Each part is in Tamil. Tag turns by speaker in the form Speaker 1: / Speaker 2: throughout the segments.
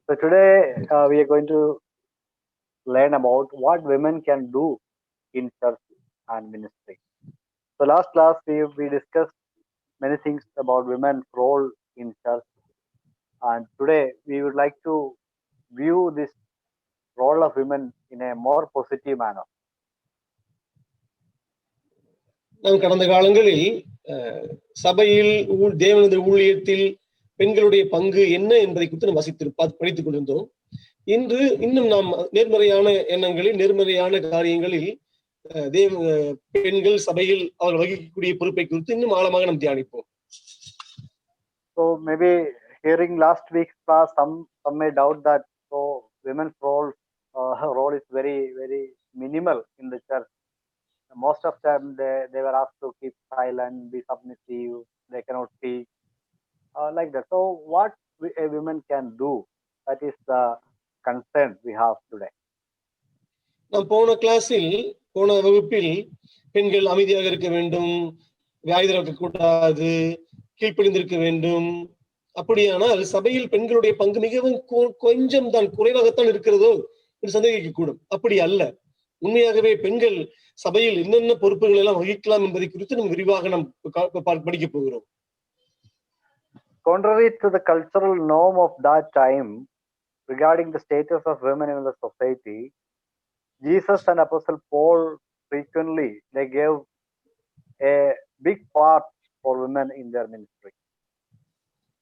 Speaker 1: So today we are going to learn about what women can do in church and ministry. So last class we discussed many things about women's role in church, and today we would like to view this role of women in a more positive manner.
Speaker 2: நாம் கடந்த காலங்களில் சபையில் தேவனது ஊழியத்தில் பெண்களுடைய பங்கு என்ன என்பதை குறித்து நாம் படித்துக் கொண்டிருந்தோம். இன்று இன்னும் நாம் நேர்மறையான எண்ணங்களில் நேர்மறையான காரியங்களில் பெண்கள் சபையில் அவர் வகிக்கக்கூடிய பொறுப்பை குறித்து இன்னும் ஆழமாக நாம் தியானிப்போம்.
Speaker 1: So maybe hearing last week's class, some may doubt that women's role is very minimal in the church. Most of them they were asked to keep silent, be submissive, they cannot speak like that. So what a woman can do, that is the concern we have today.
Speaker 2: நாம் போன வகுப்பில் பெண்கள் அமைதியாக இருக்க வேண்டும், வாய் திறக்க கூடாது, கீழ்ப்படிந்திருக்க வேண்டும். அப்படியானால் சபையில் பெண்களுடைய பங்கு மிகவும் கொஞ்சம் தான், குறைவாகத்தான் இருக்கிறதோ என்று சந்தேகிக்க கூடும். அப்படி அல்ல. உண்மையாகவே பெண்கள் சபையில் என்னென்ன பொறுப்புகள் எல்லாம் வகிக்கலாம் என்பதை குறித்து நம்ம விரிவாக நாம் படிக்க போகிறோம்.
Speaker 1: Contrary to the cultural norm of that time regarding the status of women in the society, Jesus and Apostle Paul frequently they gave a big part for women in their ministry.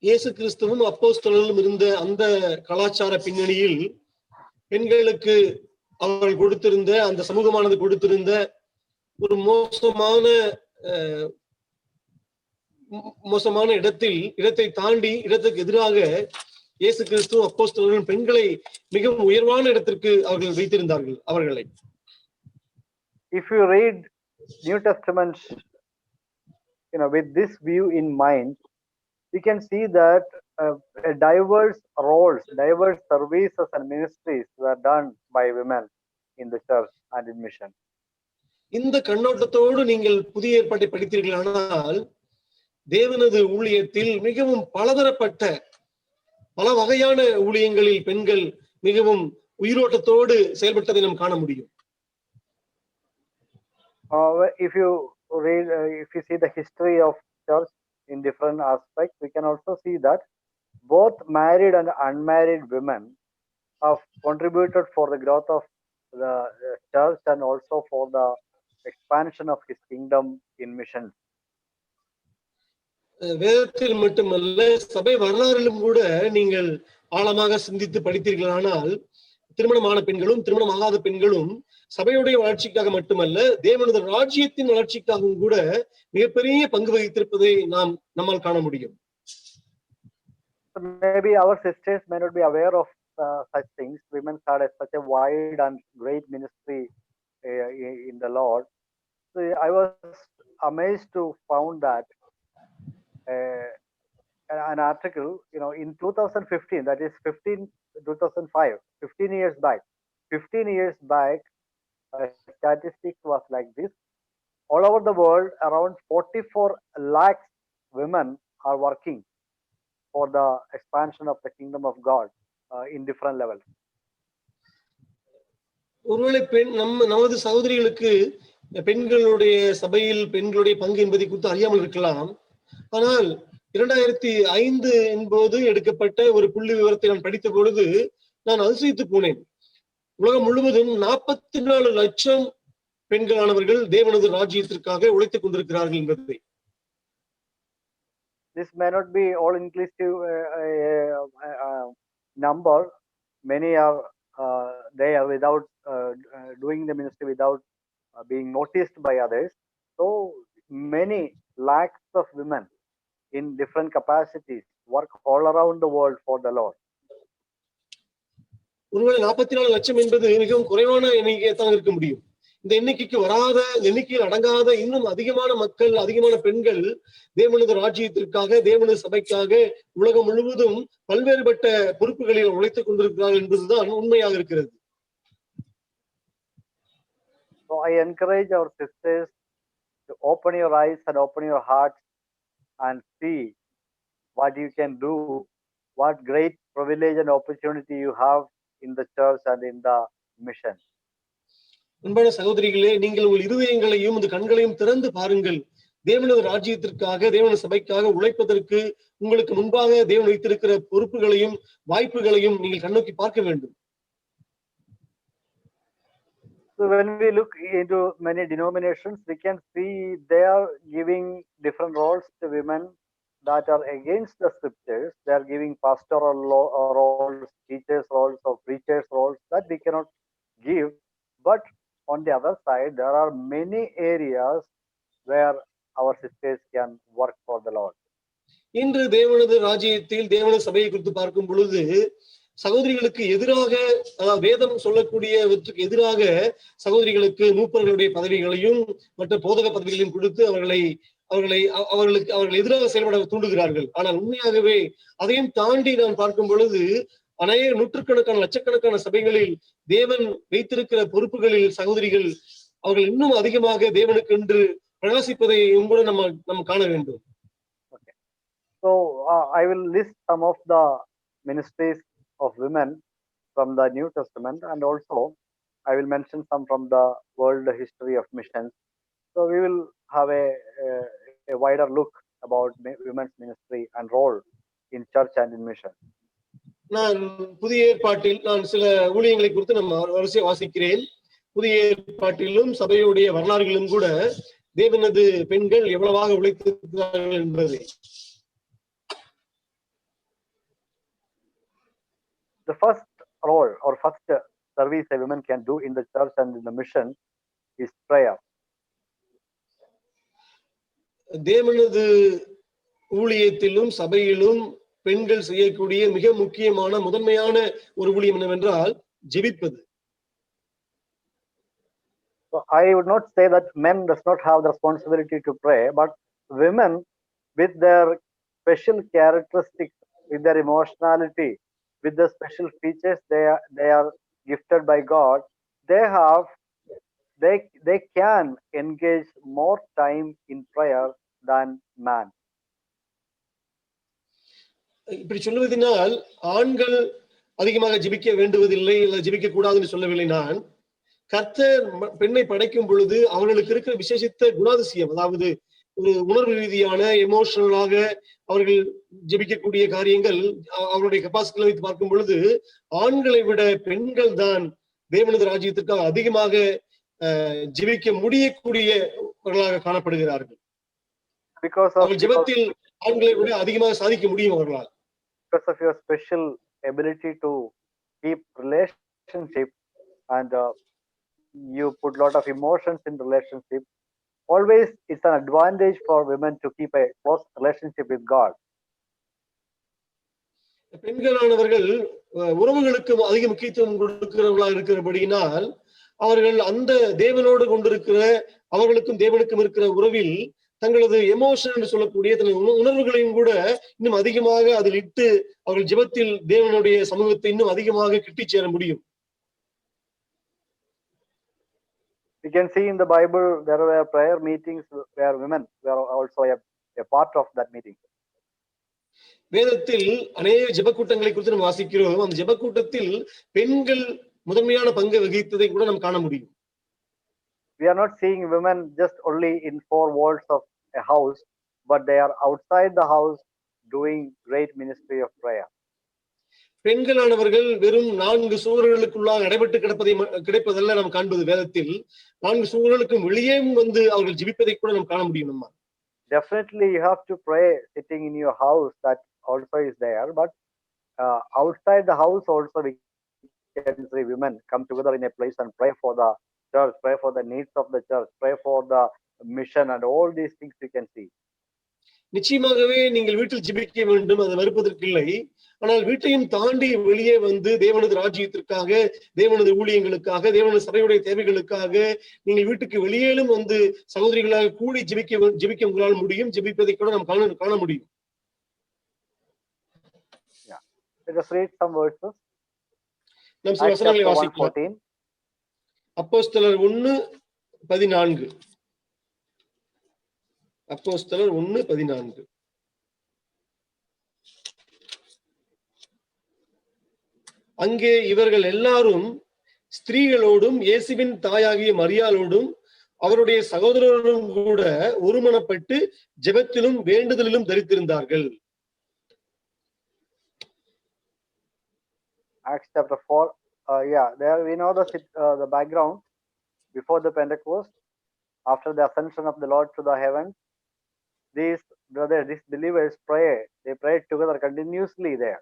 Speaker 2: இயேசு கிறிஸ்துவும் அப்போஸ்தலர்களும் இருந்த அந்த கலாச்சார பின்னணியில் பெண்களுக்கு அவர்கள் கொடுத்திருந்த, அந்த சமூகமானது கொடுத்திருந்த ஒரு மோசமான இடத்தை தாண்டி இடத்துக்கு எதிராக இயேசு கிறிஸ்து அப்போஸ்தலர்கள் பெண்களை மிகவும் உயர்வான இடத்திற்கு அவர்கள் வைத்திருந்தார்கள் அவர்களை.
Speaker 1: If you read New Testament, with this view in mind, we can see that diverse roles, diverse services and ministries were done by women in the church and in mission.
Speaker 2: இந்த கண்ணோட்டத்தோடு நீங்கள் புதிய ஏற்பாட்டை படித்தீர்களானால் தேவனது ஊழியத்தில் மிகவும் பலதரப்பட்ட பல வகையான ஊழியங்களில் பெண்கள் மிகவும் உயிரோட்டத்தோடு செயல்பட்டதை நாம் காண முடியும்.
Speaker 1: If you see the history of church in different aspects, we can also see that both married and unmarried women have contributed for the growth of the church and also for the expansion of his kingdom in mission.
Speaker 2: வேதத்தில் மட்டுமல்ல, சபை வரலாறிலும் கூட நீங்கள் ஆழமாக சிந்தித்து படித்தீர்களானால் திருமணமான பெண்களும் திருமணமாகாத பெண்களும் சபையுடைய வளர்ச்சிக்காக மட்டுமல்ல, தேவனது ராஜ்யத்தின் வளர்ச்சிக்காகவும் கூட மிகப்பெரிய பங்கு வகித்திருப்பதை நம்மால் காண முடியும்.
Speaker 1: Maybe our sisters may not be aware of such things. Women had such a wide and great ministry in the Lord. So I was amazed to found that an article, in 2015, that is 2005, 15 years back, statistics was like this. All over the world, around 44 lakhs women are working for the expansion of the kingdom of God in different levels.
Speaker 2: ஒருவேளை நமது சகோதரிகளுக்கு பெண்களுடைய சபையில் பெண்களுடைய பங்கு என்பதை குறித்து அறியாமல் இருக்கலாம். ஆனால் 2005 என்பது எடுக்கப்பட்ட ஒரு புள்ளி விவரத்தை நான் படித்த பொழுது நான் அதிசயித்து போனேன். உலகம் முழுவதும் 44 லட்சம் பெண்களானவர்கள் தேவனது ராஜ்யத்திற்காக உழைத்துக் கொண்டிருக்கிறார்கள் என்பதை.
Speaker 1: This may not be all inclusive number. Many are there without doing the ministry without being noticed by others. So many lakhs of women in different capacities work all around the world for the Lord.
Speaker 2: ஒருவேளை 44 லட்சம் என்பது மிகவும் குறைவான எண்ணிக்கையை தான் இருக்க முடியும். இந்த எண்ணிக்கையில் அடங்காத இன்னும் அதிகமான மக்கள், அதிகமான பெண்கள் தேவனது ராஜ்யத்திற்காக, தேவனது சபைக்காக உலகம் முழுவதும் பல்வேறுபட்ட பொறுப்புகளில் உழைத்துக் கொண்டிருக்கிறார்கள் என்பதுதான் உண்மையாக இருக்கிறது.
Speaker 1: So I encourage our sisters to open your eyes and open your hearts and see what you can do, what great privilege and opportunity you have in the church and in the mission.
Speaker 2: அன்பான சகோதரிகளே, நீங்கள் உங்கள் இருதயங்களையும் இந்த கண்களையும் திறந்து பாருங்கள். தேவனது ராஜ்யத்திற்காக, தேவனது சபைக்காக உழைப்பதற்கு உங்களுக்கு முன்பாக தேவன் வைத்திருக்கிற பொறுப்புகளையும் வாய்ப்புகளையும் நீங்கள் கண்ணோக்கி பார்க்க வேண்டும்.
Speaker 1: So when we look into many denominations, we can see they are giving different roles to women that are against the scriptures. They are giving pastoral roles, teachers roles, or preachers roles that we cannot give. But on the other side, there are many areas where our sisters can work for the Lord.
Speaker 2: இன்று தேவனது ராஜ்யத்தில் தேவனது சபையை குறித்து பார்க்கும் பொழுது சகோதரிகளுக்கு எதிராக, வேதம் சொல்லக்கூடியவற்றுக்கு எதிராக சகோதரிகளுக்கு மூப்பர்களுடைய பதவிகளையும் மற்ற போதக பதவிகளையும் கொடுத்து அவர்கள் எதிராக செயல்பட தூண்டுகிறார்கள். ஆனால் உண்மையாகவே அதையும் தாண்டி நாம் பார்க்கும் பொழுது அநேக நூற்றுக்கணக்கான லட்சக்கணக்கான சபைகளில் தேவன் வைத்திருக்கிற பொறுப்புகளில் சகோதரிகள் அவர்கள் இன்னும் அதிகமாக தேவனுக்கு என்று பிரகாசிப்பதையும் கூட நம்ம காண வேண்டும்.
Speaker 1: Okay. So I will list some of the ministries of women from the New Testament, and also I will mention some from the world history of missions. So we will have a wider look about women's ministry and role in church and in mission.
Speaker 2: நான் புதிய ஏற்பாட்டில் நான் சில ஊழியங்களை குறித்து நம்ம வரிசையை வாசிக்கிறேன். புதிய ஏற்பாட்டிலும் சபையுடைய வரலாறுகளும் கூட தேவனது பெண்கள் எவ்வளவாக உழைத்திருக்கிறார்கள் என்பதை.
Speaker 1: The first role or first service a woman can do in the church and in the mission is prayer.
Speaker 2: தேவனது ஊழியத்திலும் சபையிலும் பெண்கள் செய்யக்கூடிய மிக முக்கியமான முதன்மையான ஒரு ஊழியம் என்னவென்றால் ஜெபிப்பது.
Speaker 1: So I would not say that men does not have the responsibility to pray, but women with their special characteristics, with their emotionality, with the special features they are gifted by God, they can engage more time in prayer than man.
Speaker 2: இப்படி சொல்லுவதனால் ஆண்கள் அதிகமாக ஜெபிக்க வேண்டுவதில்லை, இல்லை ஜெபிக்க கூடாதுன்னு சொல்லவில்லை. நான் கர்த்தர் பெண்ணை படைக்கும் பொழுது அவர்களுக்கு இருக்கிற விசேஷித்த குணாதிசயம், அதாவது ஒரு உணர்வு ரீதியான எமோஷனலாக அவர்கள் ஜெபிக்கக்கூடிய காரியங்கள் அவருடைய கெப்பாசிட்டியில வைத்து பார்க்கும் பொழுது ஆண்களை விட பெண்கள் தான் தேவனது ராஜ்யத்திற்காக அதிகமாக ஜெபிக்க முடியக்கூடியவர்களாக காணப்படுகிறார்கள். அவர்கள் ஜெபத்தில் ஆண்களை விட அதிகமாக சாதிக்க முடியும் அவர்களால்.
Speaker 1: Because of your special ability to keep relationship and you put lot of emotions in relationship, always it's an advantage for women to keep a close relationship with God.
Speaker 2: பெண்களானவர்கள் உறவுகளுக்கு அதிக முக்கியத்துவம் கொடுக்கிறவர்களாக இருக்கிறபடியினால் அவர்கள் அந்த தேவனோடு கொண்டிருக்கிற அவர்களுக்கும் தேவனுக்கும் இருக்கிற உறவில் தங்களது எமோஷன் என்று சொல்லக்கூடிய தனது உணர்வுகளையும் கூட இன்னும் அதிகமாக அதில் இட்டு அவர்கள் ஜெபத்தில் தேவனுடைய சமூகத்தை இன்னும் அதிகமாக கிட்டி சேர முடியும்.
Speaker 1: We can see in the Bible there were prayer meetings where women were also a part of that meeting.
Speaker 2: வேதத்தில் அநேக ஜெப கூட்டங்களை குறித்து நாம் வாசிக்கிறோம். அந்த ஜெப கூட்டத்தில் பெண்கள் முதன்மையான பங்கு வகித்ததை கூட நாம் காண முடியும்.
Speaker 1: We are not seeing women just only in four walls of a house, but they are outside the house doing great ministry of prayer.
Speaker 2: பெண்களானவர்கள் வெறும் 4 சுவர்களுக்குள்ளாக அடைபட்டு கிடைப்பதல்ல நாம் காண்பது வேதத்தில். 4 சுவர்களுக்கும் வெளியே வந்து அவர்கள் ஜெபிப்பதை கூட நாம் காண முடியும். நம்ம
Speaker 1: definitely you have to pray sitting in your house, that also is there, but outside the house also we can see women come together in a place and pray for the church, pray for the needs of the church, pray for the mission, and all these things we can see.
Speaker 2: நிச்சயமாகவே நீங்கள் வீட்டில் ஜெபிக்க வேண்டும், அதை மறுப்பதற்கு இல்லை. ஆனால் வீட்டையும் தாண்டி வெளியே வந்து தேவனது ராஜ்யத்திற்காக, தேவனது ஊழியங்களுக்காக, தேவனது சபையுடைய தேவைகளுக்காக நீங்கள் வீட்டுக்கு வெளியேலும் வந்து சகோதரிகளாக கூடி ஜெபிக்க உங்களால் முடியும். ஜெபிப்பதை கூட நாம் காண முடியும்.
Speaker 1: Let us read some verses.
Speaker 2: நாம் சில வசனங்களை வாசிக்கலாம். அப்போஸ்தலர் 1:14. அப்போஸ்தலர் 1:14. அங்கே இவர்கள் எல்லாரும் ஸ்திரீகளோடும் இயேசுவின் தாயாகிய மரியாளோடும் அவருடைய சகோதரரோடும் கூட ஒருமனப்பட்டு ஜெபத்திலும் வேண்டுதலிலும் தரித்திருந்தார்கள்.
Speaker 1: Acts chapter 4. There we know the background. Before the Pentecost, after the ascension of the Lord to the heavens, these believers they prayed together continuously there.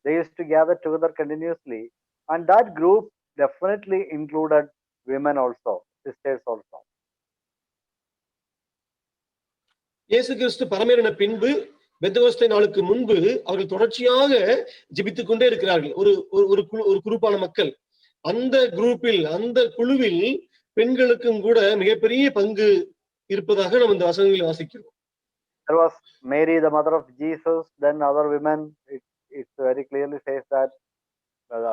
Speaker 1: They used to gather together continuously, and that group definitely included women also, sisters also.
Speaker 2: இயேசு கிறிஸ்து பரமேறின பின்பு பெந்தகோஸ்தே நாளுக்கு முன்பு அவர்கள் தொடர்ச்சியாக ஜெபித்துக் கொண்டே இருக்கிறார்கள். ஒரு குரூப்பான மக்கள். அந்த குரூப்பில், அந்த குழுவில் பெண்களுக்கும் கூட மிகப்பெரிய பங்கு இருப்பதாக நம்ம இந்த வசனங்களில் வாசிக்கிறோம்.
Speaker 1: There was Mary, the mother of Jesus, then other women. It very clearly says that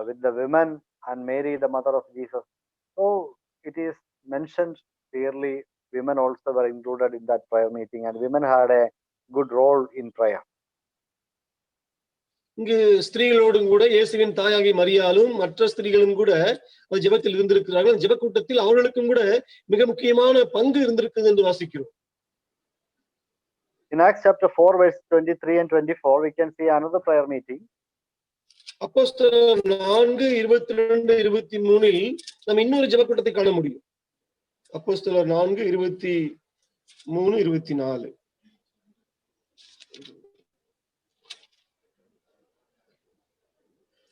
Speaker 1: with the women and Mary, the mother of Jesus. So it is mentioned clearly women also were included in that prayer meeting, and women had a good role in prayer.
Speaker 2: இங்கு ஸ்திரீகளோடும் கூட இயேசுவின் தாயாகிய மரியாளும் மற்ற ஸ்திரீகளும் கூட ஜெபத்தில் இருந்திருக்கிறார்கள். ஜெப கூட்டத்தில் அவர்களுக்கும் கூட மிக முக்கியமான பங்கு இருந்திருக்குது என்று வாசிக்கிறோம்.
Speaker 1: In Acts chapter 4 verse 23 and 24 we can see another prayer meeting.
Speaker 2: அப்போஸ்தலர் 4:22-23 நாம் இன்னொரு ஜெப கூட்டத்தை காண முடியும். அப்போஸ்தலர் 4:23-24.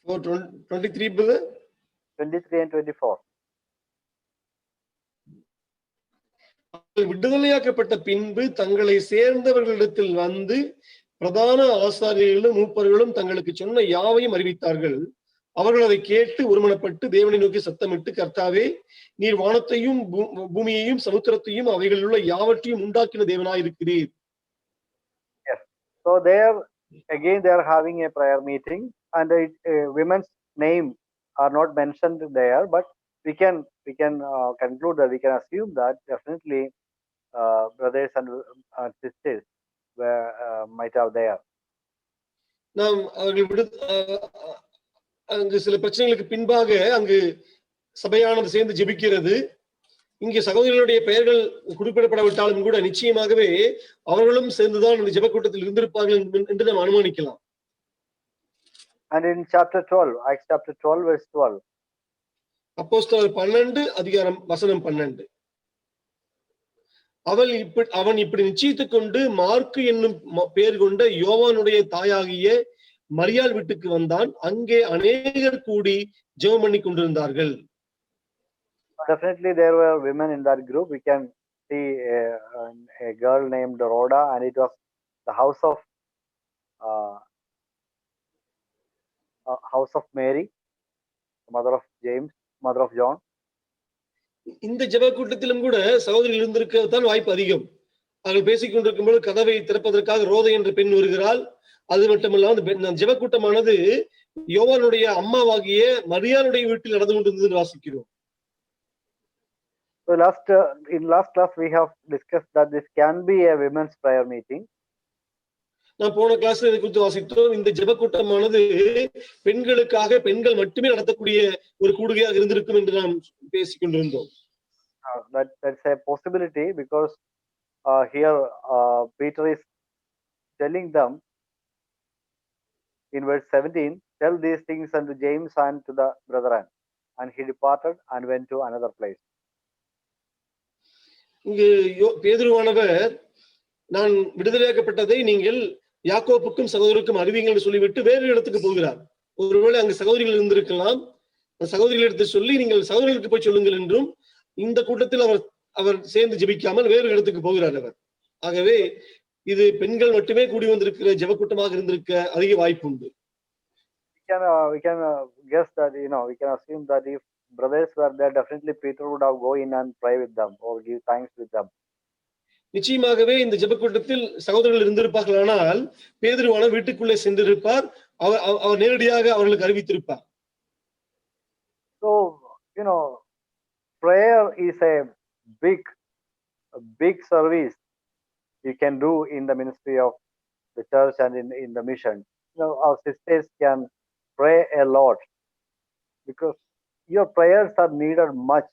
Speaker 2: 23 brother.
Speaker 1: 23 and 24.
Speaker 2: விடுதலையாக்கப்பட்ட பின்பு தங்களை சேர்ந்தவர்களிடத்தில் வந்து பிரதான ஆசாரியர்களும் மூப்பர்களும் தங்களுக்கு சொன்ன யாவையும் அறிவித்தார்கள். அவர்கள் அதை கேட்டு ஒருமனப்பட்டு தேவனை நோக்கி சத்தமிட்டு, கர்த்தாவே, நீர் வானத்தையும் பூமியையும் சமுத்திரத்தையும் அவைகளில் உள்ள யாவற்றையும் உண்டாக்கின தேவனாய் இருக்கிறீர்.
Speaker 1: Yes. So there again they are having a prayer meeting, and women's name are not mentioned there, but we can conclude that we can assume that definitely brothers and sisters might have there.
Speaker 2: நாம் அவர்கள் அங்கு சில பிரச்சனைகளுக்கு பின்பாக அங்கு சபையானது சேர்ந்து ஜெபிக்கிறது. இங்கே சகோதரர்களுடைய பெயர்கள் குறிப்பிடப்படாவிட்டாலும் கூட நிச்சயமாகவே அவர்களும் சேர்ந்துதான் இந்த ஜெப கூட்டத்தில் இருந்திருப்பார்கள் என்று நாம் அனுமானிக்கலாம்.
Speaker 1: And in chapter 12, Acts chapter 12 verse 12.
Speaker 2: அப்போஸ்தலர் 12 அதிகாரம் வசனம் 12. அவன் இப்படி நிச்சயித்துக் கொண்டு மார்க்கு என்னும் பெயர் கொண்ட யோவானுடைய தாயாகிய மரியாள் வீட்டுக்கு வந்தான். அங்கே அநேகர் கூடி ஜெபம் பண்ணி கொண்டிருந்தார்கள்.
Speaker 1: Definitely there were women in that group. We can see a girl named Rhoda, and it was the house of Mary, mother of James, mother of John.
Speaker 2: இந்த ஜெப கூட்டத்திலும் கூட சகோதரிகள் இருந்திருக்கத்தான் வாய்ப்பு அதிகம். அவர்கள் பேசிக் கொண்டிருக்கும் போது கதவை திறப்பதற்காக ரோதை என்ற பெண் வருகிறாள். அது மட்டுமல்லாமல் அந்த ஜெப கூட்டமானது யோவானுடைய அம்மாவாகிய மரியாளுடைய வீட்டில் நடந்து கொண்டிருந்தது வாசிக்கிறோம்.
Speaker 1: So in last class we have discussed that this can be a women's prayer meeting.
Speaker 2: நான் போன கிளாஸ்ல இதை குறித்து வாசித்தோம். இந்த ஜெப கூட்டமானது பெண்களுக்காக பெண்கள் மட்டுமே நடத்தக்கூடிய ஒரு கூடுகையாக இருந்திருக்கும் என்று நாம் பேசிக் கொண்டிருந்தோம்.
Speaker 1: That's a possibility, because here Peter is telling them in verse 17, tell these things unto James and to the brethren, and he departed and went to another place.
Speaker 2: இங்கு பேதுருவானவர், நான் விடுதலையாக்கப்பட்டதை நீங்கள் யாக்கோப்புக்கும் சகோதரருக்கும் அறிவிங்கள் சொல்லிவிட்டு வேறு இடத்துக்கு போகிறார். ஒருவேளை அங்கு சகோதரிகள் இருந்திருக்கலாம். சகோதரிகள் எடுத்து சொல்லி நீங்கள் சகோதரர்களுக்கு போய் சொல்லுங்கள் என்றும், இந்த கூட்டத்தில் அவர் சேர்ந்து ஜெபிக்காமல் வேறு இடத்துக்கு போகிறார் அவர். ஆகவே இது பெண்கள் மட்டுமே கூடி வந்திருக்கிற ஜெப கூட்டமாக இருந்திருக்க அதிக வாய்ப்பு உண்டு.
Speaker 1: We can guess that, we can assume that if brothers were there, definitely Peter would have go in and pray with them or give thanks with them.
Speaker 2: நிச்சயமாகவே இந்த ஜெப கூட்டத்தில் சகோதரர்கள் இருந்திருப்பார்கள். ஆனால் பேதுருவான வீட்டுக்குள்ளே சென்றிருப்பார். அவர் நேரடியாக அவர்களுக்கு அறிவித்திருப்பார்.
Speaker 1: So prayer is a big service you can do in the ministry of the church and in the mission. Our sisters can pray a lot because your prayers are needed much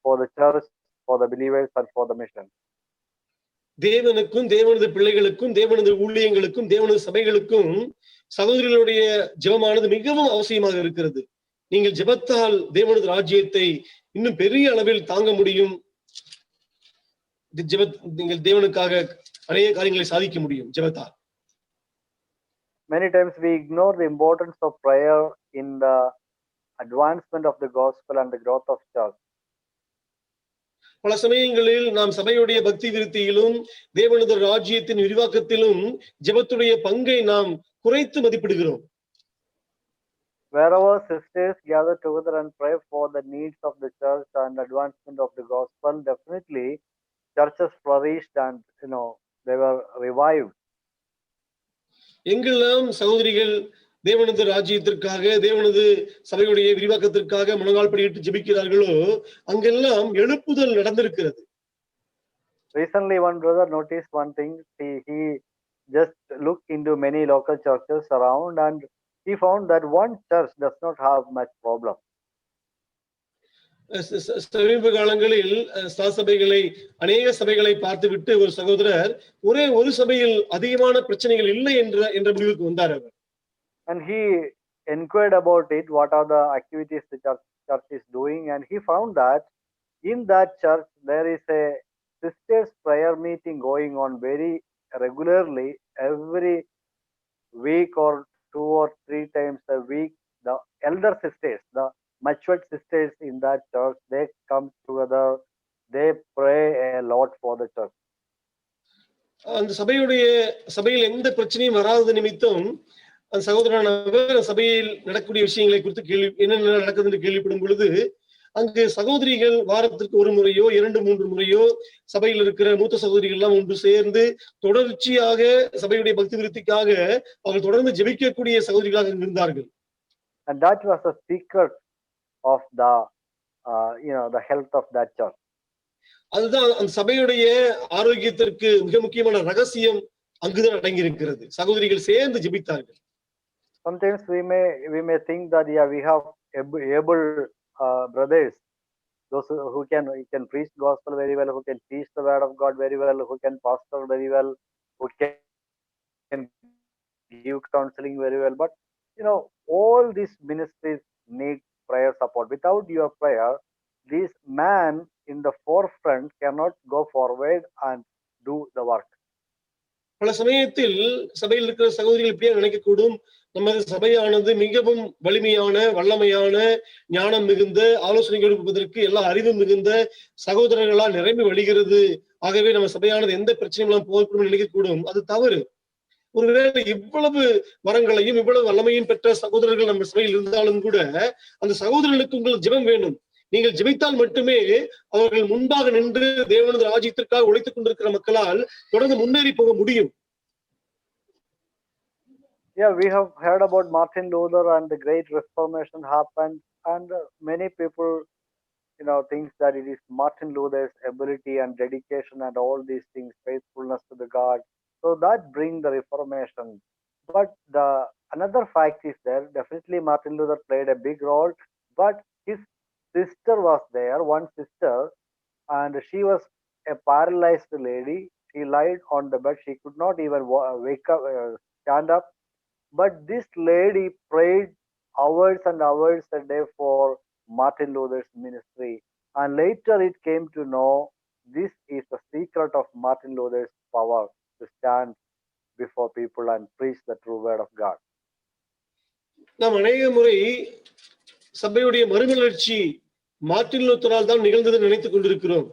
Speaker 1: for the church, for the believers, and for the mission.
Speaker 2: தேவனுக்கும் தேவனது பிள்ளைகளுக்கும் தேவனது ஊழியங்களுக்கும் தேவனது சபைகளுக்கும் சகோதரிகளுடைய ஜெபமானது மிகவும் அவசியமாக இருக்கிறது. நீங்கள் ஜெபத்தால் தேவனது ராஜ்யத்தை இன்னும் பெரிய அளவில் தாங்க முடியும். நீங்கள் தேவனுக்காக அநேக காரியங்களை சாதிக்க முடியும் ஜெபத்தால்.
Speaker 1: Many times we ignore the importance of prayer in the advancement of the gospel and the growth of church.
Speaker 2: பல சமயங்களில் நாம் சபையுடைய பக்தி விருத்தியிலும் தேவனது ராஜ்யத்தின் விரிவாக்கத்திலும் ஜெபத்துடைய பங்கை நாம் குறைத்து மதிப்பிடுகிறோம்.
Speaker 1: Wherever sisters gather together and pray for the needs of the church and advancement of the gospel, definitely churches flourished and they were revived.
Speaker 2: எங்கெல்லாம் சகோதரிகள் தேவனது ராஜ்யத்திற்காக தேவனது சபையுடைய விரிவாக்கத்திற்காக முழங்கால் படியிட்டு ஜெபிக்கிறார்களோ அங்கெல்லாம் எழுப்புதல் நடந்திருக்கிறது.
Speaker 1: Recently one brother noticed one thing. He just looked into many local churches around and he found that one church does not have much problem.
Speaker 2: சமீப காலங்களில் சபைகளை அநேக சபைகளை பார்த்துவிட்டு ஒரு சகோதரர் ஒரே ஒரு சபையில் அதிகமான பிரச்சனைகள் இல்லை என்ற முடிவுக்கு வந்தார் அவர்.
Speaker 1: And he inquired about it, what are the activities the church is doing, and he found that in that church there is a sisters prayer meeting going on very regularly every week or 2 or 3 times a week. The elder sisters, the matured sisters in that church, they come together, they pray a lot for the church.
Speaker 2: அந்த சபையில் எந்த பிரச்சனையும் வராத நிமித்தம் அந்த சகோதரனானவர் சபையில் நடக்கக்கூடிய விஷயங்களை குறித்து என்னென்ன நடக்குது என்று கேள்விப்படும் பொழுது அங்கு சகோதரிகள் வாரத்திற்கு ஒரு முறையோ 2-3 முறையோ சபையில் இருக்கிற மூத்த சகோதரிகள் எல்லாம் ஒன்று சேர்ந்து தொடர்ச்சியாக சபையுடைய பக்தி விருத்திக்காக அவர்கள் தொடர்ந்து ஜெபிக்கக்கூடிய சகோதரிகளாக இருந்தார்கள்.
Speaker 1: And that was the secret of the health of that church.
Speaker 2: அதுதான் அந்த சபையுடைய ஆரோக்கியத்திற்கு மிக முக்கியமான ரகசியம் அங்குதான் அடங்கி இருக்கிறது. சகோதரிகள் சேர்ந்து ஜெபித்தார்கள்.
Speaker 1: Sometimes we may think that we have able brothers, those who can preach gospel very well, who can teach the word of God very well, who can pastor very well, who can give counseling very well. But all these ministries need prayer support. Without your prayer, this man in the forefront cannot go forward and do the work.
Speaker 2: பல சமயத்தில் சபையில் இருக்கிற சகோதரிகள் இப்படியே நினைக்கக்கூடும், நமது சபையானது மிகவும் வலிமையான வல்லமையான ஞானம் மிகுந்த ஆலோசனை கொடுப்பதற்கு எல்லா அறிவும் மிகுந்த சகோதரர்களால் நிரம்பி வழிகிறது, ஆகவே நம்ம சபையானது எந்த பிரச்சனையும் எல்லாம் போகக்கூடும் நினைக்கக்கூடும். அது தவறு. ஒருவேளை இவ்வளவு வரங்களையும் இவ்வளவு வல்லமையும் பெற்ற சகோதரர்கள் நம்ம சபையில் இருந்தாலும் கூட அந்த சகோதரர்களுக்கு உங்களுக்கு ஜெபம் வேணும். நீங்கள் ஜெபித்தால் மட்டுமே அவர்கள் முன்பாக நின்று தேவனது ராஜ்யத்திற்காக உழைத்துக் கொண்டிருக்கிற மக்களால் தொடர்ந்து முன்னேறி போக முடியும்.
Speaker 1: Yeah, we have heard about Martin Luther and the great reformation happened, and many people thinks that it is Martin Luther's ability and dedication and all these things, faithfulness to the God, so that bring the reformation. But another fact is there. Definitely Martin Luther played a big role, but his sister was there, one sister, and she was a paralyzed lady. She lied on the bed. She could not even wake up, stand up. But this lady prayed hours and hours a day for Martin Luther's ministry. And later it came to know this is the secret of Martin Luther's power to stand before people and preach the true word of God.
Speaker 2: நாம் அநேக முறை சபையுடைய மறுமலர்ச்சி மார்ட்டின் லூத்தரால் தான் நிகழ்ந்தது நினைத்துக் கொண்டிருக்கிறோம்.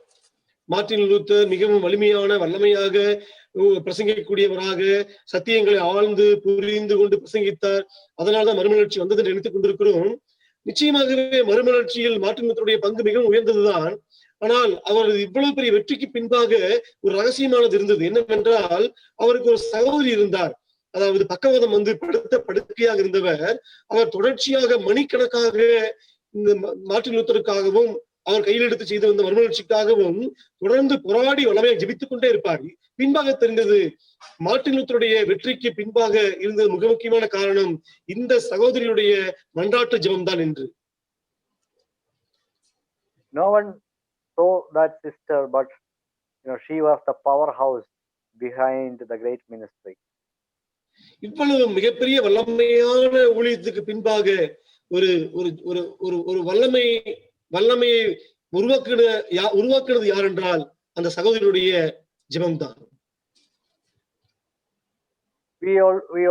Speaker 2: மார்ட்டின் லூத்தர் மிகவும் வலிமையான வல்லமையாக பிரசங்கிக்கக்கூடியவராக சத்தியங்களை ஆழ்ந்து புரிந்து கொண்டு பிரசங்கித்தார், அதனால்தான் மறுமலர்ச்சி வந்தது நினைத்துக் கொண்டிருக்கிறோம். நிச்சயமாகவே மறுமலர்ச்சியில் மார்ட்டின் லூத்தருடைய பங்கு மிகவும் உயர்ந்ததுதான். ஆனால் அவர் இவ்வளவு பெரிய வெற்றிக்கு பின்பாக ஒரு ரகசியமானது இருந்தது. என்னவென்றால் அவருக்கு ஒரு சகோதரி இருந்தார். அதாவது பக்கவாதம் வந்து படுக்கையாக இருந்தவர். அவர் தொடர்ச்சியாக மணிக்கணக்காக இந்த மார்ட்டின் லூத்தருக்காகவும் அவர் கையில் எடுத்து செய்து வந்த மறுமலர்ச்சிக்காகவும் தொடர்ந்து போராடி வல்லமையாக ஜெபித்துக் கொண்டே இருப்பார். பின்பாக தெரிந்தது மார்ட்டின் லூத்தருடைய வெற்றிக்கு பின்பாக இருந்த மிக முக்கியமான காரணம் இந்த சகோதரியுடைய மன்றாட்டு ஜெபம் தான் என்று.
Speaker 1: No one saw that sister, but she was the powerhouse behind the great ministry.
Speaker 2: இவ்வளவு மிகப்பெரிய வல்லமையான ஊழியத்துக்கு பின்பாக ஒரு ஒரு ஒரு ஒரு ஒரு வல்லமையை உருவாக்குனது யார் என்றால் அந்த சகோதரருடைய ஜெபம்தான்.
Speaker 1: We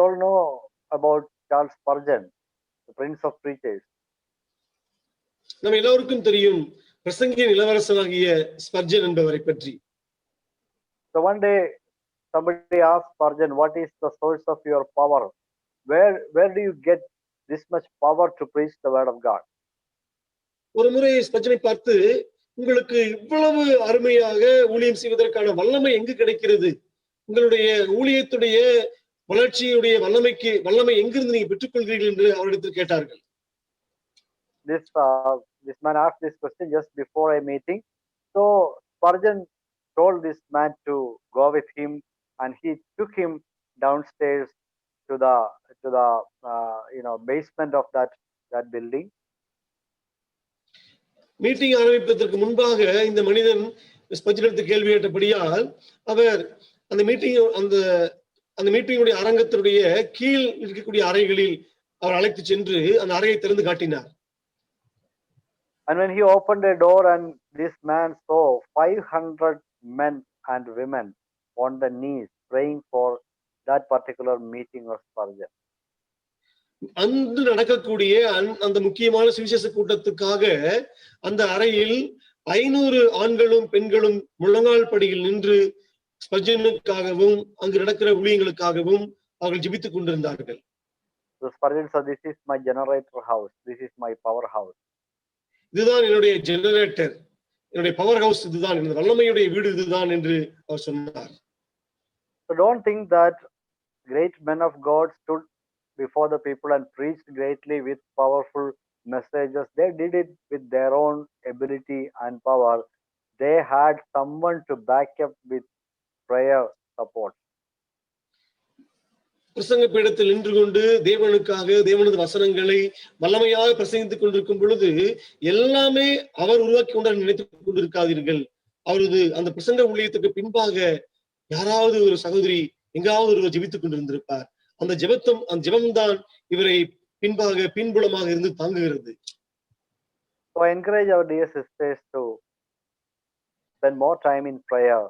Speaker 1: all know about Charles Spurgeon, the Prince of Preachers.
Speaker 2: நம்ம எல்லோருக்கும் தெரியும் பிரசங்கியின் இளவரசனாகிய ஸ்பர்ஜன் என்பவரை பற்றி.
Speaker 1: So one day somebody asked Spurgeon, what is the source of your power? Where do you get this much power to preach the word of God?
Speaker 2: ஒரு முறை ஸ்பர்ஜனை பார்த்து, உங்களுக்கு இவ்வளவு அருமையாக ஊழியம் செய்வதற்கான வல்லமை எங்கு கிடைக்கிறது? உங்களுடைய ஊழியத்துடைய வளர்ச்சியுடைய வல்லமை எங்கிருந்து நீங்க பெற்றுக்கொள்கிறீர்கள் என்று அவரிடத்தில் கேட்டார்கள்.
Speaker 1: This man asked this question just before a meeting. So Spurgeon told this man to go with him, and he took him downstairs to the basement of that building.
Speaker 2: Meeting ஆரம்பிப்பதற்கு முன்பாக இந்த மனிதன் ஸ்பர்ஜனிடத்தில் கேள்வி கேட்டபடியால் அவர் அந்த மீட்டிங்குடைய அரங்கத்தினுடைய கீழ் இருக்கக்கூடிய அறைகளில் அவர் அழைத்து சென்று அந்த அறையை திறந்து காட்டினார்.
Speaker 1: And when he opened a door, and this man saw 500 men and women on the knees praying for that particular meeting of Spurgeon.
Speaker 2: அன்று நடக்கக்கூடிய அந்த முக்கியமான சுவிசேஷ கூட்டத்துக்காக அந்த அறையில் 500 ஆண்களும் பெண்களும் முழங்கால் படியில் நின்று ஸ்பர்ஜனுக்காகவும் அங்கு நடக்கிற ஊழியங்களுக்காகவும் அவர்கள் ஜெபித்துக் கொண்டிருந்தார்கள்.
Speaker 1: So Spurgeon said, this is my generator house, this is my power house.
Speaker 2: இதுதான் என்னுடைய ஜெனரேட்டர், என்னுடைய பவர் ஹவுஸ், இதுதான் என்னுடைய வல்லமையுடைய வீடு இதுதான் என்று அவர் சொன்னார்.
Speaker 1: So don't think that great men of God stood before the people and preached greatly with powerful messages. They did it with their own ability and power. They had someone to back up with prayer support.
Speaker 2: பிரசங்க பீடத்தில் நின்று கொண்டு தேவனுக்காக தேவனது வசனங்களை வல்லமையாக பிரசங்கித்துக் கொண்டிருக்கும் பொழுது எல்லாமே அவர் உருவாக்கி கொண்டார் நினைத்துக் கொண்டிருக்காதீர்கள். அவரது அந்த பிரசங்க ஊழியத்துக்கு பின்பாக யாராவது ஒரு சகோதரி எங்காவது ஒருவர் ஜெபித்துக் கொண்டிருந்திருப்பார். அந்த ஜெபம்தான் இவரை பின்புலமாக இருந்து தாங்குகிறது.
Speaker 1: So I encourage our dear sisters to spend more time in prayer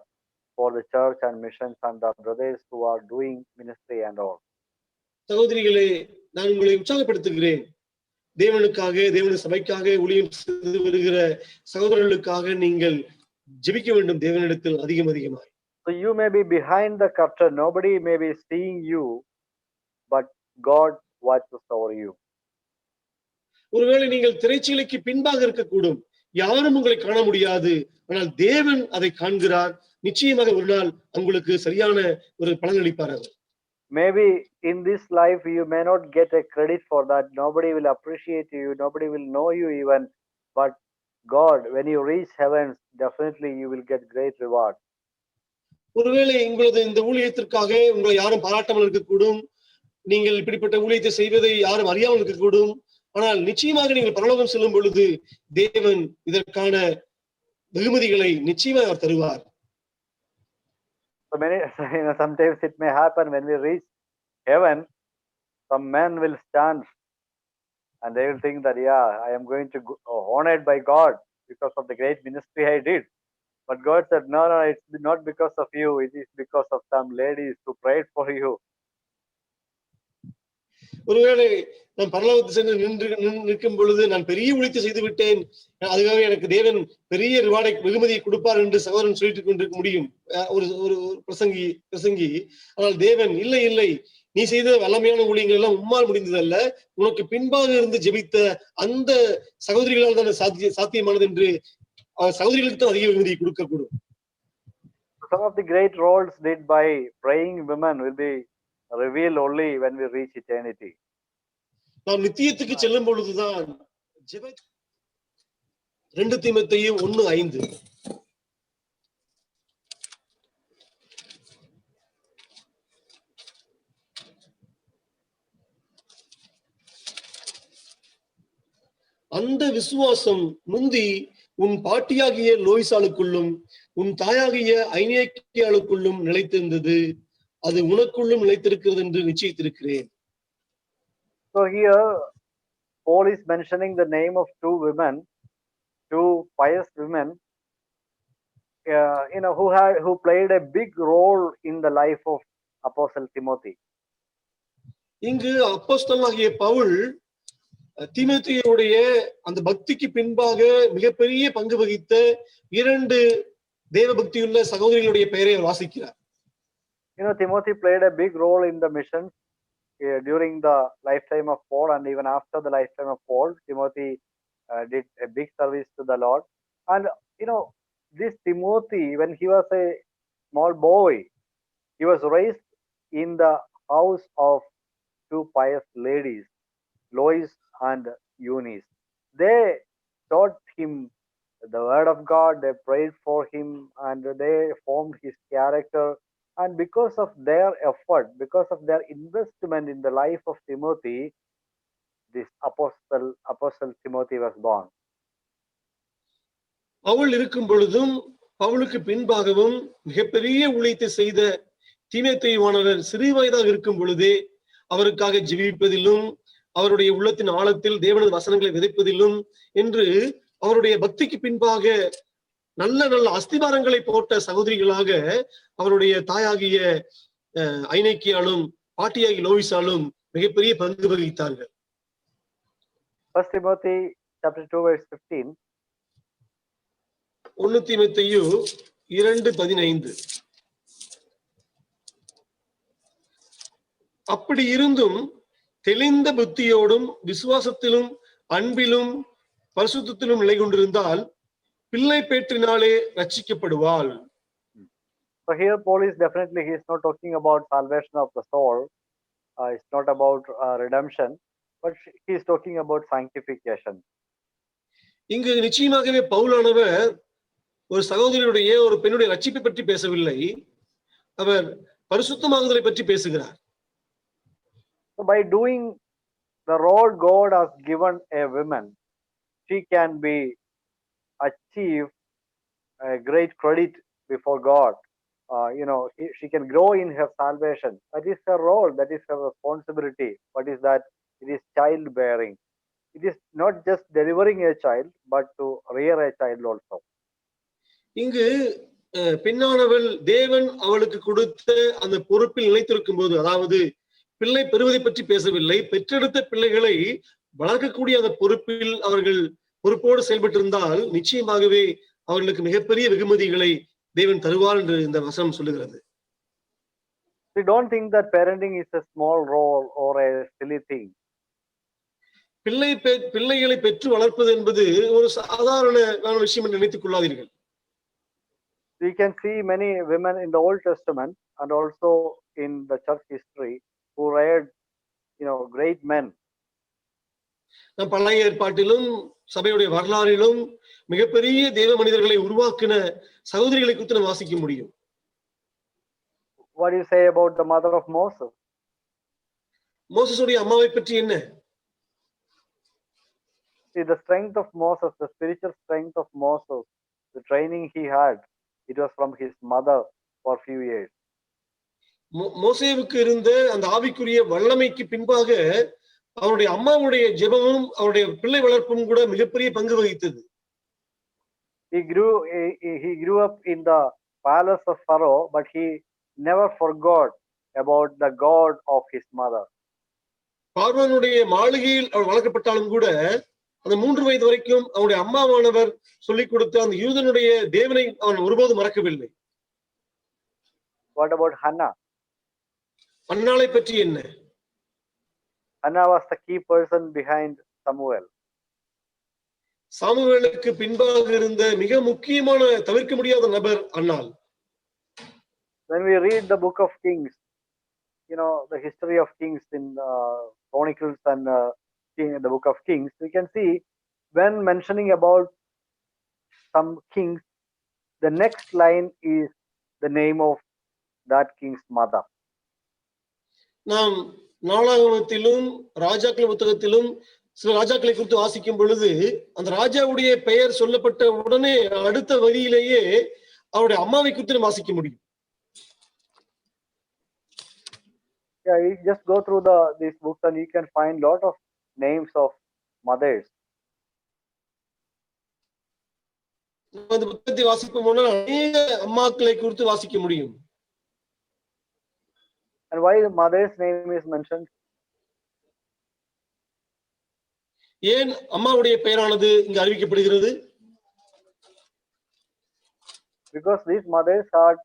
Speaker 1: for the church and missions and the brothers who are doing ministry and all.
Speaker 2: சகோதரிகளே, நான் உங்களை உற்சாகப்படுத்துகிறேன். தேவனுக்காக தேவனுடைய சபைக்காக ஊழியம் செய்து வருகிற சகோதரர்களுக்காக நீங்கள் ஜெபிக்க வேண்டும் தேவனிடத்தில் அதிகமாய்.
Speaker 1: So you may be behind the curtain, nobody may be seeing you, but God watches over you.
Speaker 2: ஒருவேளை நீங்கள் திரைச்சீலைக்கு பின்பாக இருக்கக்கூடும், யாரும் உங்களை காண முடியாது, ஆனால் தேவன் அதை காண்கிறார். நிச்சயமாக ஒரு நாள் உங்களுக்கு சரியான ஒரு பலன் அளிப்பார்.
Speaker 1: Maybe in this life you may not get a credit for that, nobody will appreciate you, nobody will know you even, but God, when you reach heavens, definitely you will get great reward.
Speaker 2: ஒருவேளை உங்களது இந்த ஊழியத்திற்காக உங்களை யாரும் பாராட்டாமல் இருக்கக்கூடும், நீங்கள் இப்படிப்பட்ட ஊழியத்தை செய்வதை யாரும் அறியாமல் இருக்கக்கூடும், ஆனால் நிச்சயமாக நீங்கள் பரலோகம் செல்லும் பொழுது தேவன் இதற்கான வெகுமதிகளை நிச்சயமாக அவர் தருவார்.
Speaker 1: So sometimes it may happen when we reach heaven, some men will stand and they will think that, yeah, I am going to go honored by God because of the great ministry I did. But God said, no, it's not because of you, it is because of some ladies who prayed for you.
Speaker 2: ஒருவேளை நான் பரலோகத்தில் சென்று நிற்கும் பொழுது நான் பெரிய ஊழியத்தை செய்து விட்டேன், அதுக்காக எனக்கு தேவன் பெரிய ரிவார்டை வெகுமதியை கொடுப்பார் என்று சகோதரன் சொல்லிட்டு கொண்டிருக்க முடியும் ஒரு பிரசங்கி. ஆனால் தேவன் இல்லை, நீ செய்த வல்லமையான ஊழியங்கள் எல்லாம் உம்மால் முடிந்ததல்ல, உனக்கு பின்பாக இருந்து ஜெபித்த அந்த சகோதரிகளால் தான் சாத்தியமானது என்று சகோதரிகளுக்கு தான் அதிக வெகுமதியை கொடுக்கக்கூடும்.
Speaker 1: Some of the great roles did by praying women will be revealed only when we reach eternity.
Speaker 2: நாம் நித்தியத்துக்கு செல்லும் பொழுதுதான் 2 தீமோத்தேயு 1:5 அந்த விசுவாசம் முந்தி உன் பாட்டியாகிய லோயிசாளுக்குள்ளும் உன் தாயாகிய ஐனேக்கியாளுக்குள்ளும் நிலைத்திருந்தது, அது உனக்குள்ளும் நிலைத்திருக்கிறது என்று நிச்சயித்திருக்கிறேன்.
Speaker 1: So here Paul is mentioning the name of two women, two pious women, who played a big role in the life of Apostle Timothy.
Speaker 2: இங்கு அப்போஸ்தலனாகிய பவுல் தீமோத்தேயுடைய அந்த பக்திக்கு பின்பாக மிகப்பெரிய பங்கு வகித்த இரண்டு தேவ பக்தியுள்ள சகோதரிகளுடைய பெயரை வாசிக்கிறார்.
Speaker 1: Timothy played a big role in the mission during the lifetime of Paul, and even after the lifetime of Paul, Timothy did a big service to the Lord. And this Timothy, when he was a small boy, he was raised in the house of two pious ladies, Lois and Eunice. They taught him the word of God, they prayed for him, and they formed his character. And because of their effort, because of their investment in the life of Timothy, this apostle Timothy was born.
Speaker 2: Pavul இருக்கும் பொழுதும் பவுலுக்கு பின்பாகவும் மிகப்பெரிய ஊழியத்தை செய்த தீமோத்தேயுவானவர் சிறு வயதாக இருக்கும் பொழுதே அவருக்காக ஜெபிப்பதிலும் அவருடைய உள்ளத்தின் ஆழத்தில் தேவனது வசனங்களை விதைப்பதிலும் என்று அவருடைய பக்திக்கு பின்பாக நல்ல நல்ல அஸ்திபாரங்களை போட்ட சகோதரிகளாக அவருடைய தாயாகிய ஐனேக்கியாலும் பாட்டியாகிய லோயிசாலும் மிகப்பெரிய பங்கு வகித்தார்கள்.
Speaker 1: 1 Timothy chapter 2 verse 15.
Speaker 2: 1 தீமோத்தேயு 2:15. அப்படி இருந்தும் தெளிந்த புத்தியோடும் விசுவாசத்திலும் அன்பிலும் பரிசுத்தத்திலும் நிலை கொண்டிருந்தால் பிள்ளை பேற்றினாலே ரட்சிக்கப்படுவாள்.
Speaker 1: So here Paul is definitely, he is not talking about salvation of the soul. It's not about redemption, but he is talking about sanctification.
Speaker 2: இங்கு நிச்சயமாகவே பவுலானவர் ஒரு சகோதரியுடைய ஒரு பெண்ணுடைய ரட்சிப்பை பற்றி பேசவில்லை, அவர் பரிசுத்தமாகுதலை பற்றி பேசுகிறார்.
Speaker 1: So by doing the role God has given a woman, she can be achieve a great credit before God. She can grow in her salvation. That is her role, that is her responsibility. What is that? It is childbearing. It is not just delivering a child, but to rear a child also.
Speaker 2: இங்கு பெண்ணானவள் தேவன் அவளுக்கு கொடுத்த அந்த பொறுப்பில் நிலைத்திருக்கும் போது, அதாவது பிள்ளை பெறுவதை பற்றி பேசவில்லை, பெற்றெடுத்த பிள்ளைகளை வளர்க்கக்கூடிய அந்த பொறுப்பில் அவர்கள் பொறுப்போடு செயல்பட்டிருந்தால் நிச்சயமாகவே அவர்களுக்கு மிகப்பெரிய வெகுமதிகளை தேவன் தருவார் என்று இந்த வசனம் சொல்லுகிறது.
Speaker 1: We don't think that parenting is a small role or a silly thing.
Speaker 2: பிள்ளைகளை பெற்று வளர்ப்பது என்பது ஒரு சாதாரண விஷயம் என்று நினைத்துக் கொள்ளாதீர்கள்.
Speaker 1: We can see many women in the Old Testament and also in the church history who reared, great men.
Speaker 2: நம் பழைய ஏற்பாட்டிலும் சபையுடைய வரலாறிலும் மிகப்பெரிய தேவ மனிதர்களை உருவாக்கின சகோதரிகளை குறித்து நாம் வாசிக்க முடியும்.
Speaker 1: What do you say about the mother of Moses?
Speaker 2: மோசேசுடைய அம்மாவை பற்றி என்ன?
Speaker 1: See, the strength of Moses, the spiritual strength of Moses, the training he had, it was from his mother for a few years.
Speaker 2: மோசேவுக்கு இருந்த அந்த ஆவிக்குரிய வல்லமைக்கு பின்பாக அவருடைய அம்மாவுடைய ஜெபமும் அவருடைய பிள்ளை வளர்ப்பும் கூட மிகப்பெரிய பங்கு வகித்தது.
Speaker 1: He grew up in the palace of Pharaoh, but he never forgot about the God of his mother.
Speaker 2: பார்வோனுடைய மாளிகையில் அவர் வளர்க்கப்பட்டாலும் கூட அந்த 3 வயது வரைக்கும் அவருடைய அம்மாவானவர் சொல்லிக் கொடுத்த அந்த யூதனுடைய தேவனை அவன் ஒருபோதும் மறக்கவில்லை.
Speaker 1: What about Hannah?
Speaker 2: அன்னாளை பற்றி என்ன?
Speaker 1: Hannah was the key person behind Samuel.
Speaker 2: சாமுவேலுக்கு பின்பாக இருந்த மிக முக்கியமான தவிர்க்க முடியாத நபர் அன்னாள்.
Speaker 1: When we read the book of Kings, the history of kings in Chronicles and the book of Kings, we can see when mentioning about some kings, the next line is the name of that king's mother.
Speaker 2: நாம் நாளாகமத்திலும் ராஜாக்கள் புத்தகத்திலும் சில ராஜாக்களை குறித்து வாசிக்கும் பொழுது அந்த ராஜாவுடைய பெயர் சொல்லப்பட்ட உடனே அடுத்த வரியிலேயே அவருடைய அம்மாவை குறித்து வாசிக்க முடியும்.
Speaker 1: Yeah, you just go through these books and you can find lot of names of mothers.
Speaker 2: அந்த புத்தகத்தை வாசிக்கும் போது அநேக அம்மாக்களை குறித்து வாசிக்க முடியும்.
Speaker 1: And why the mother's name is mentioned?
Speaker 2: ஏன் அம்மாவுடைய பெயரானது இங்கு அறிவிக்கப்படுகிறது?
Speaker 1: Because these mothers had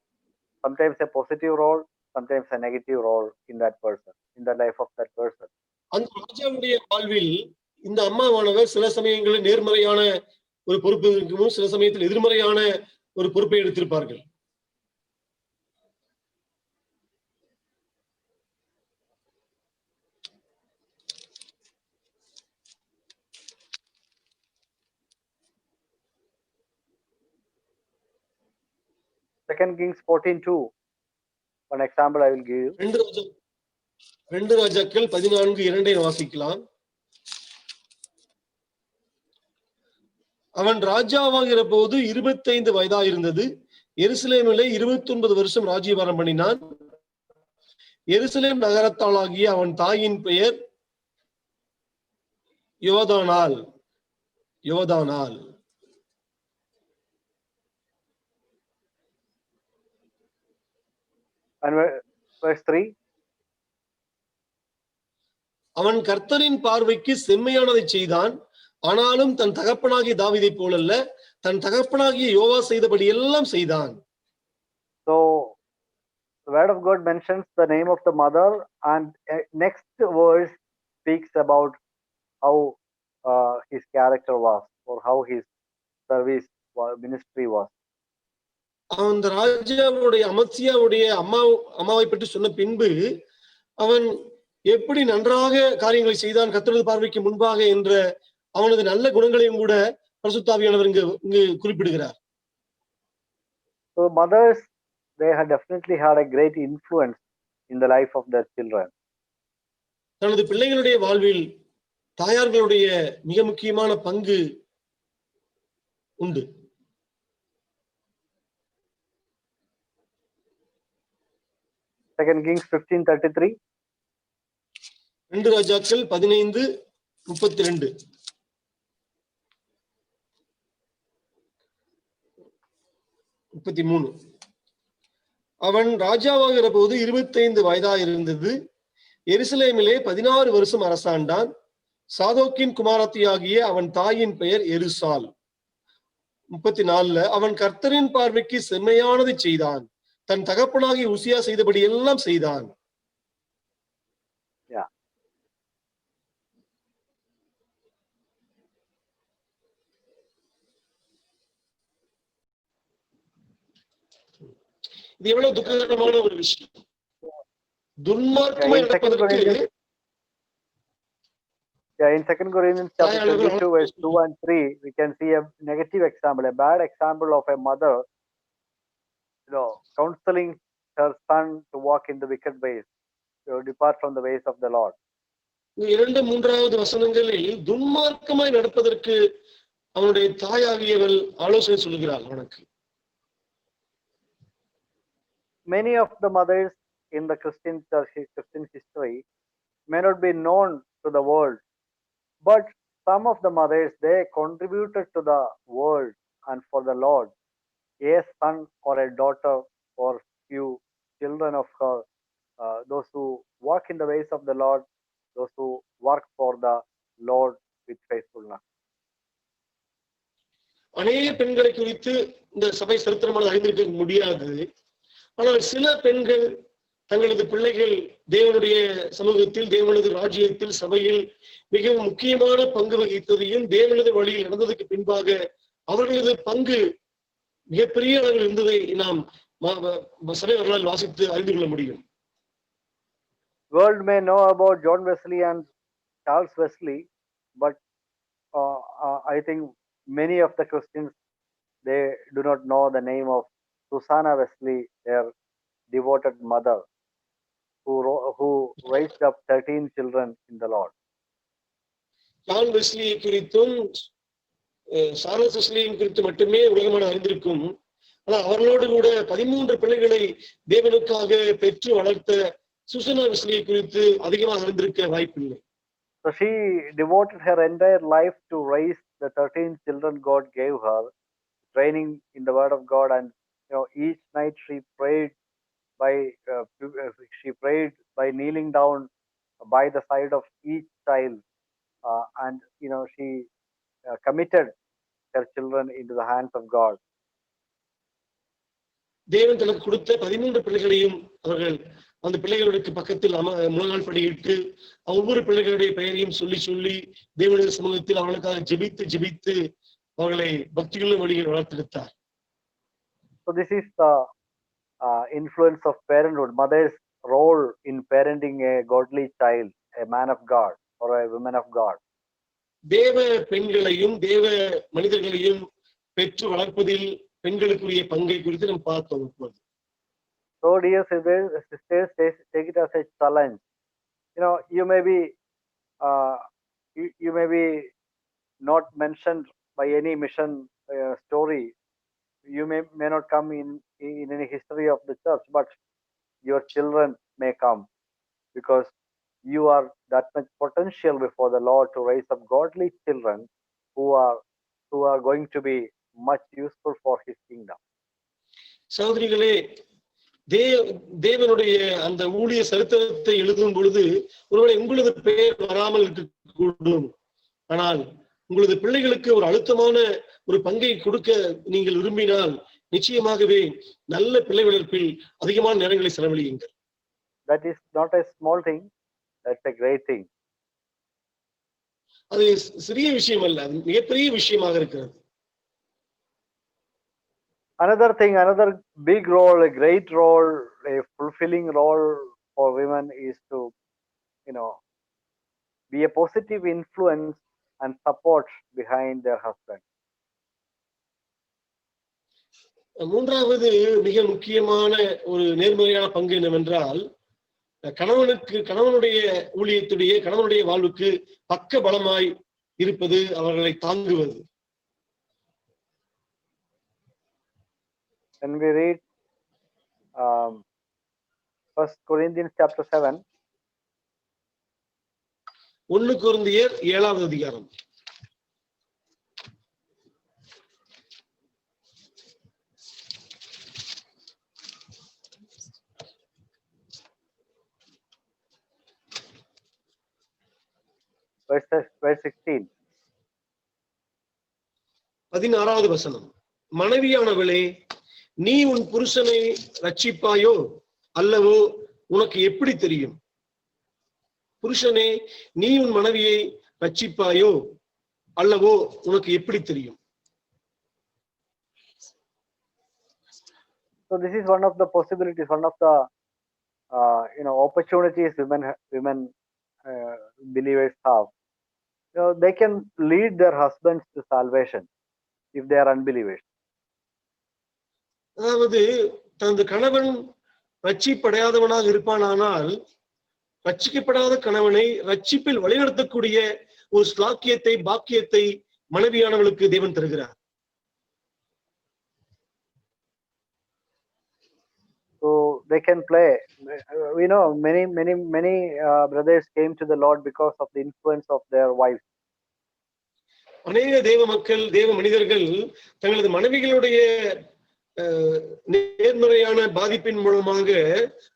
Speaker 1: sometimes a positive role, sometimes a negative role in that person, in the life of that person.
Speaker 2: அந்த ராஜாவுடைய வாழ்வில் இந்த அம்மாவானவர் சில சமயங்களில் நேர்மறையான ஒரு பொறுப்பு இருக்கும், சில சமயத்தில் எதிர்மறையான ஒரு பொறுப்பை எடுத்திருப்பார்கள்.
Speaker 1: Second Kings 14:2. One example I will give you.
Speaker 2: 2 ராஜாக்கள் 14:2 வாசிக்கலாம். அவன் ராஜாவாகிற போது 25 வயதாயிருந்தது. எருசலேமிலே 29 வருஷம் ராஜ்யபாரம் பண்ணினான். எருசலேம் நகரத்தாளாகிய அவன் தாயின் பெயர் யோதானாள்.
Speaker 1: And verse 3.
Speaker 2: அவன் கர்த்தரின் பார்வைக்கு செம்மையானதை செய்தான், ஆனாலும் தன் தகப்பனாகிய தாவீதை போலல்ல, தன் தகப்பனாகிய யோவா செய்தபடி எல்லாம் செய்தான்.
Speaker 1: So the word of God mentions the name of the mother, and next verse speaks about how his character was, or how his service ministry was.
Speaker 2: அந்த ராஜாவுடைய அமத்சியாவுடைய அம்மாவை பற்றி சொன்ன பின்பு அவன் எப்படி நன்றாக காரியங்களை செய்தான் கர்த்தரது பார்வைக்கு முன்பாக என்ற அவனது நல்ல குணங்களையும் கூட பரிசுத்த ஆவியானவர் இங்கு குறிப்பிடுகிறார்.
Speaker 1: So mothers, they had definitely had a great influence in the life of their children.
Speaker 2: தனது பிள்ளைகளுடைய வாழ்வில் தாயார்களுடைய மிக முக்கியமான பங்கு உண்டு.
Speaker 1: Second Kings 15:33.
Speaker 2: 2 ராஜாக்கள் 15:32. அவன் ராஜாவாகிற போது 25 வயதாயிருந்தது. எருசலேமிலே 16 வருஷம் அரசாண்டான். சாதோக்கின் குமாரத்தியாகிய அவன் தாயின் பெயர் எருசாள். 34 அவன் கர்த்தரின் பார்வைக்கு செம்மையானதை செய்தான், தன் தகப்பனாகி உசியா செய்தபடி எல்லாம் செய்தான். இது எவ்வளவு துக்ககரமான ஒரு விஷயம். துன்மார்க்கமாய் நடப்பதற்கு
Speaker 1: in 2 Corinthians chapter 22 verse 2 and 3 we can see a negative example, a bad example of a mother, counseling her son to walk in the wicked ways, to depart from the ways of the Lord.
Speaker 2: 2-3 வசனங்களில் துன்மார்க்கமாய் நடப்பதற்கு அவனுடைய தாயாகியவள் ஆலோசனை சொல்கிறாள் அவனுக்கு.
Speaker 1: Many of the mothers in the Christian history may not be known to the world, but some of the mothers, they contributed to the world and for the Lord. A son or a daughter or few children of her, those who walk in the ways of the Lord, those who work for the Lord with faithfulness.
Speaker 2: அநேக பெண்களை குறித்து இந்த சபை சரித்திரமாக அறிந்திருக்க முடியாது. ஆனால் சில பெண்கள் தங்களது பிள்ளைகள் தேவனுடைய சமூகத்தில், தேவனது ராஜ்யத்தில், சபையில் மிகவும் முக்கியமான பங்கு வகித்ததையும் தேவனது வழியில் நடந்ததுக்கு பின்பாக அவர்களது பங்கு மிகப்பெரிய அளவில் இருந்ததை நாம் சபை வரலாறு வாசித்து அறிந்து கொள்ள முடியும்.
Speaker 1: World may know about John Wesley and Charles Wesley, but I think many of the Christians, they do not know the name of Susanna Wesley, their devoted mother, who raised up 13 children in the Lord.
Speaker 2: John வெஸ்லியை குறித்தும் சார்லஸ் வெஸ்லியின் குறித்து மட்டுமே உலகமான அறிந்திருக்கும். ஆனா அவர்களோடு கூட 13 பிள்ளைகளை தேவனுக்காக பெற்று வளர்த்த சுசனா வெஸ்லியை குறித்து அதிகமாக அறிந்திருக்க வாய்ப்பில்லை.
Speaker 1: So she devoted her entire life to raise the 13 children God gave her, training in the Word of God, and each night she prayed by kneeling down by the side of each child, and she committed her children into the hands of God.
Speaker 2: தேவன் தனக்கு கொடுத்த 13 பிள்ளைகளையும் அவர்கள் அந்த பிள்ளைகளுக்கு பக்கத்தில் முழங்கால் படியிட்டு ஒவ்வொரு பிள்ளைகளுடைய பெயரையும் சொல்லி சொல்லி தேவனுடைய சமூகத்தில் அவர்களுக்காக ஜெபித்து அவர்களை பக்தியுள்ள வழியில் வளர்த்தெடுத்தார்.
Speaker 1: So this is the influence of parenthood, mother's role in parenting a godly child, a man of God or a woman of God.
Speaker 2: தேவ பெண்களையும் தேவ மனிதர்களையும் பெற்று வளர்ப்பதில் பெண்களுக்குரிய பங்கை குறித்து நாம் பார்த்தோம்.
Speaker 1: So dear sisters, take it as a challenge. You may be not mentioned by any mission story. You may not come in any history of the church, but your children may come, because you are that much potential before the Lord to raise up godly children who are going to be much useful for His kingdom.
Speaker 2: சகோதரிகளே, தேவனுடைய அந்த ஊழிய சரித்திரத்தை எழுதும் பொழுது ஒருவேளை உங்களது பெயர் வராமல் இருக்கக்கூடும். ஆனால் உங்களது பிள்ளைகளுக்கு ஒரு அழுத்தமான ஒரு பங்கை கொடுக்க நீங்கள் விரும்பினால் நிச்சயமாகவே நல்ல பிள்ளை வளர்ப்பில் அதிகமான நேரங்களை செலவழியுங்கள்.
Speaker 1: That is not a small thing, that's a great thing.
Speaker 2: அது சிறிய விஷயம் அல்ல, அது மிகப்பெரிய விஷயமாக இருக்கிறது.
Speaker 1: Another thing, another big role, a great role, a fulfilling role for women is to be a positive influence and support behind their husband.
Speaker 2: மூன்றாவது மிக முக்கியமான ஒரு நேர்மறையான பங்கு என்னவென்றால், கணவனுடைய ஊழியத்துடைய கணவனுடைய வாழ்வுக்கு பக்க பலமாய் இருப்பது, அவர்களை தாங்குவது.
Speaker 1: When we read 1 Corinthians chapter 7,
Speaker 2: 1 கொரிந்தியர் 7வது அதிகாரம்
Speaker 1: verse 16.
Speaker 2: 16வது வசனம். மனைவியானவளே, நீ உன் புருஷனை ரட்சிப்பாயோ அல்லவோ உனக்கு எப்படி தெரியும்? புருஷனே, நீ உன் மனைவியை ரட்சிப்பாயோ அல்லவோ உனக்கு எப்படி தெரியும்?
Speaker 1: So this is one of the possibilities, one of the opportunities women believers have. They can lead their husbands to salvation if they are unbelievers.
Speaker 2: அதாவது தனது கணவன் ரட்சிப்படையாதவனாக இருப்பானால் ரட்சிக்கப்படாத கணவனை ரட்சிப்பில் வழிநடத்தக்கூடிய ஒரு ஸ்லாக்கியத்தை பாக்கியத்தை மனைவியானவளுக்கு தேவன் தருகிறார்.
Speaker 1: So they can play. Many brothers came to the Lord because of the influence of their wives.
Speaker 2: அநேக தேவ மக்கள், தேவ மனிதர்கள் தங்களது மனைவிகளுடைய நேர்மறையான பாதிப்பின் மூலமாக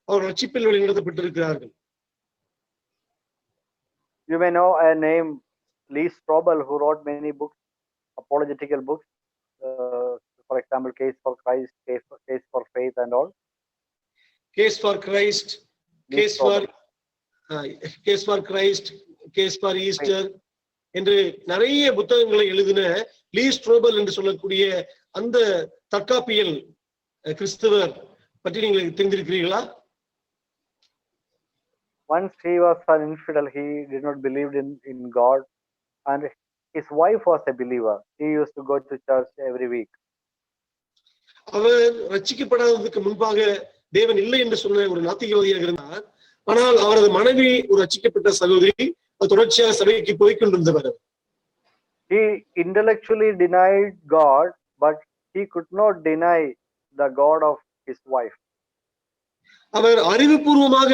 Speaker 2: அவர் ரட்சிப்பில் வழிநடத்தப்பட்டிருக்கிறார்கள்.
Speaker 1: You may know a name, Lee Strobel, who wrote many books, apologetical books, for example, Case for Christ, Case for Faith and all.
Speaker 2: Case for Christ, Case for Christ, Case for Easter என்று நிறைய புத்தகங்களை எழுதின லீ ஸ்ட்ரோபல் என்று சொல்லக்கூடிய அந்த தற்காப்பியல் கிறிஸ்தவர் பற்றி நீங்கள் தெரிந்திருக்கிறீர்களா?
Speaker 1: Once he was an infidel, he did not believe in God, and his wife was a believer. He used to go to church every week.
Speaker 2: அவர் ரட்சிக்கப்படாததுக்கு முன்பாக தேவன் இல்லை என்று சொன்ன ஒரு நாத்திகவாதியாக இருந்தார். ஆனால் அவரது மனைவி ஒரு ரட்சிக்கப்பட்ட சகோதரி, தொடர்ச்சியாக சபைக்கு போய்கொண்டிருந்தவர்.
Speaker 1: He intellectually denied God, but he could not deny the God of his wife.
Speaker 2: அவர் அறிவுபூர்வமாக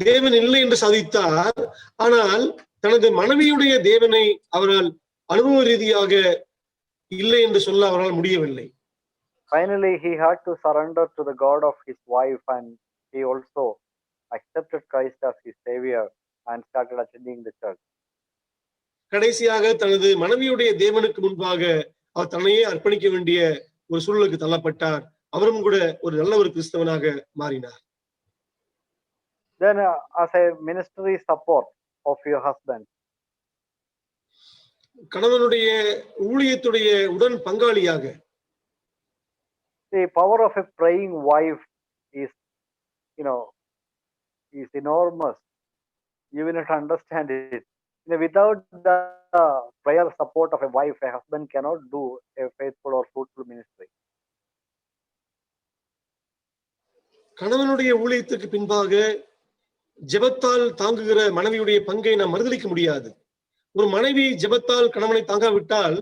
Speaker 2: தேவன் இல்லை என்று சாதித்தார். ஆனால் தனது மனைவியுடைய தேவனை அவரால் அனுபவ ரீதியாக இல்லை என்று சொல்ல அவரால் முடியவில்லை.
Speaker 1: Finally, he had to surrender to the God of his wife, and he also accepted Christ as his savior and started attending the church.
Speaker 2: கடைசியாக தனது மனைவியுடைய தேவனுக்கு முன்பாக அவர் தன்னையே அர்ப்பணிக்க வேண்டிய ஒரு சூழலுக்கு தள்ளப்பட்டார். அவரும் கூட ஒரு நல்ல ஒரு கிறிஸ்தவனாக மாறினார்.
Speaker 1: Then as a ministry support of your husband,
Speaker 2: கணவனுடைய ஊழியத்துடைய உடன் பங்காளியாக,
Speaker 1: the power of a praying wife is, is enormous. You will not understand it. Without the prayer support of a wife, a husband cannot do a faithful or fruitful ministry.
Speaker 2: கணவனுடைய ஊழியத்துக்கு பின்பாக ஜெபத்தால் தாங்குகிற மனைவியுடைய பங்கை நாம் மறுதலிக்க முடியாது. ஒரு மனைவி ஜெபத்தால் கணவனை தாங்காவிட்டால்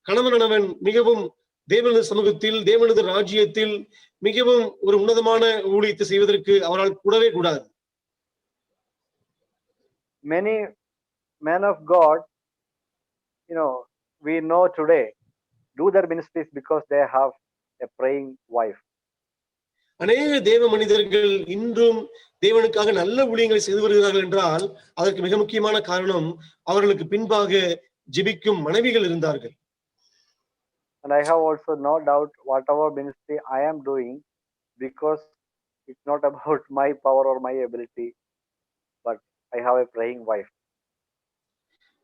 Speaker 2: கணவன் மிகவும் தேவனது சமூகத்தில், தேவனது ராஜ்யத்தில் மிகவும் ஒரு உன்னதமான ஊழியத்தை செய்வதற்கு அவரால் கூடவே கூடாது.
Speaker 1: Many men of God, we know today, do their ministries because they have a praying wife.
Speaker 2: அநேக தேவ மனிதர்கள் இன்றும் தேவனுக்காக நல்ல ஊழியங்களை செய்து வருகிறார்கள் என்றால் அதற்கு மிக முக்கியமான காரணம் அவர்களுக்கு பின்பாக ஜெபிக்கும் மனைவிகள் இருந்தார்கள்.
Speaker 1: And I have also no doubt whatever ministry I am doing, because it's not about my power or my ability, but I have a praying wife.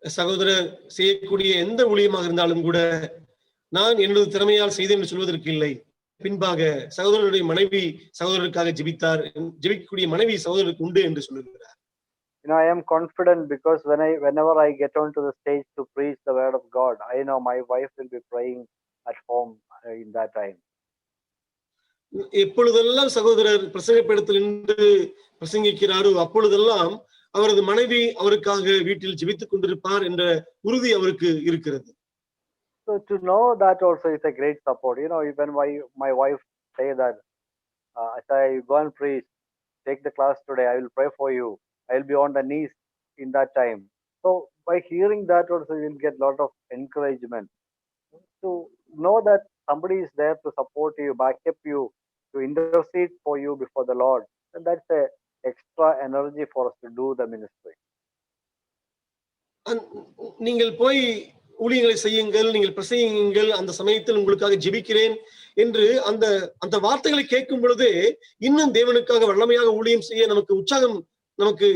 Speaker 2: சகோதரர் செய்யக்கூடிய எந்த ஊழியமாக இருந்தாலும் கூட நான் என்னுடைய திறமையால் செய்தேன் என்று சொல்வதற்கு இல்லை. பின்பாக சகோதரருடைய மனைவி சகோதரருக்காக ஜெபித்தார், ஜெபிக்கக்கூடிய மனைவி சகோதரருக்கு உண்டு என்று சொல்லுகிறார்.
Speaker 1: I am confident because whenever I get onto the stage to preach the word of God, I know my wife will be praying at home in that time.
Speaker 2: எப்பொழுதெல்லாம் சகோதரர் பிரசங்கப்படத்தில் நின்று பிரசங்கிக்கிறாரோ அப்பொழுதெல்லாம் அவரது மனைவி அவருக்காக வீட்டில் ஜெபித்துக் கொண்டிருப்பார் என்ற உறுதி அவருக்கு இருக்கிறது.
Speaker 1: So to know that also is a great support. Even my wife say that, as I go and preach, take the class today, I will pray for you. I will be on the knees in that time. So by hearing that also you will get a lot of encouragement. To know that somebody is there to support you, back up you, to intercede for you before the Lord. And that's a extra energy for us to do the ministry.
Speaker 2: நீங்கள் போய் ஊழியங்களை செய்யுங்கள், நீங்கள் பிரசங்கியுங்கள், அந்த சமயத்தில் உங்களுக்காக ஜெபிக்கிறேன் என்று அந்த வார்த்தைகளை கேட்கும் பொழுதே இன்னும் தேவனுக்காக வல்லமையாக ஊழியம் செய்ய நமக்கு உற்சாகம் நமக்கு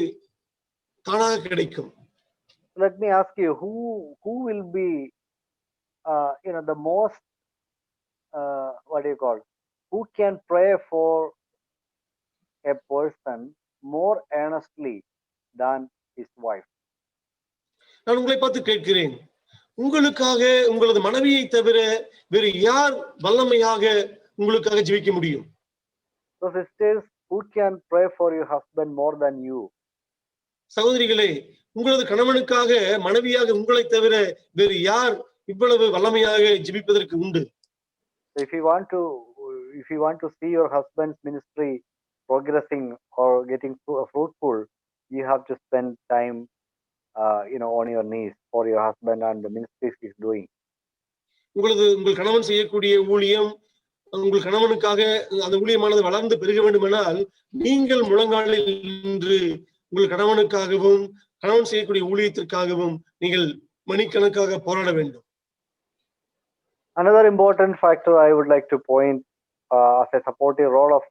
Speaker 2: தானாக கிடைக்கும்.
Speaker 1: Let me ask you, who will be the most who can pray for a person more earnestly than his wife?
Speaker 2: நான் உங்களை பார்த்து கேட்கிறேன், உங்களுக்காக உங்களது மனைவியை தவிர வேறு யார் வல்லமையாக உங்களுக்காக ஜெபிக்க முடியும்?
Speaker 1: So sisters, who can pray for your husband more than you?
Speaker 2: சகோதரிகளே, உங்களது கணவனுக்காக மனைவியாக உங்களை தவிர வேறு யார் இவ்வளவு வல்லமையாக ஜெபிப்பதற்கு உண்டு?
Speaker 1: If you want to see your husband's ministry progressing or getting fruitful, you have to spend time on your knees for your husband and the ministries he's doing.
Speaker 2: உங்கள் கணவன் செய்யக்கூடிய ஊழியம், உங்கள் கணவனுக்காக அந்த ஊழியமானது வளர்ந்து பெருக வேண்டுமானால் நீங்கள் முழங்காலில் நின்று உங்கள் கணவனுக்காகவும் கணவன் செய்யக்கூடிய ஊழியத்திற்காகவும் நீங்கள் மணிக்கணக்காக போராட வேண்டும்.
Speaker 1: Another important factor I would like to point as a supportive role of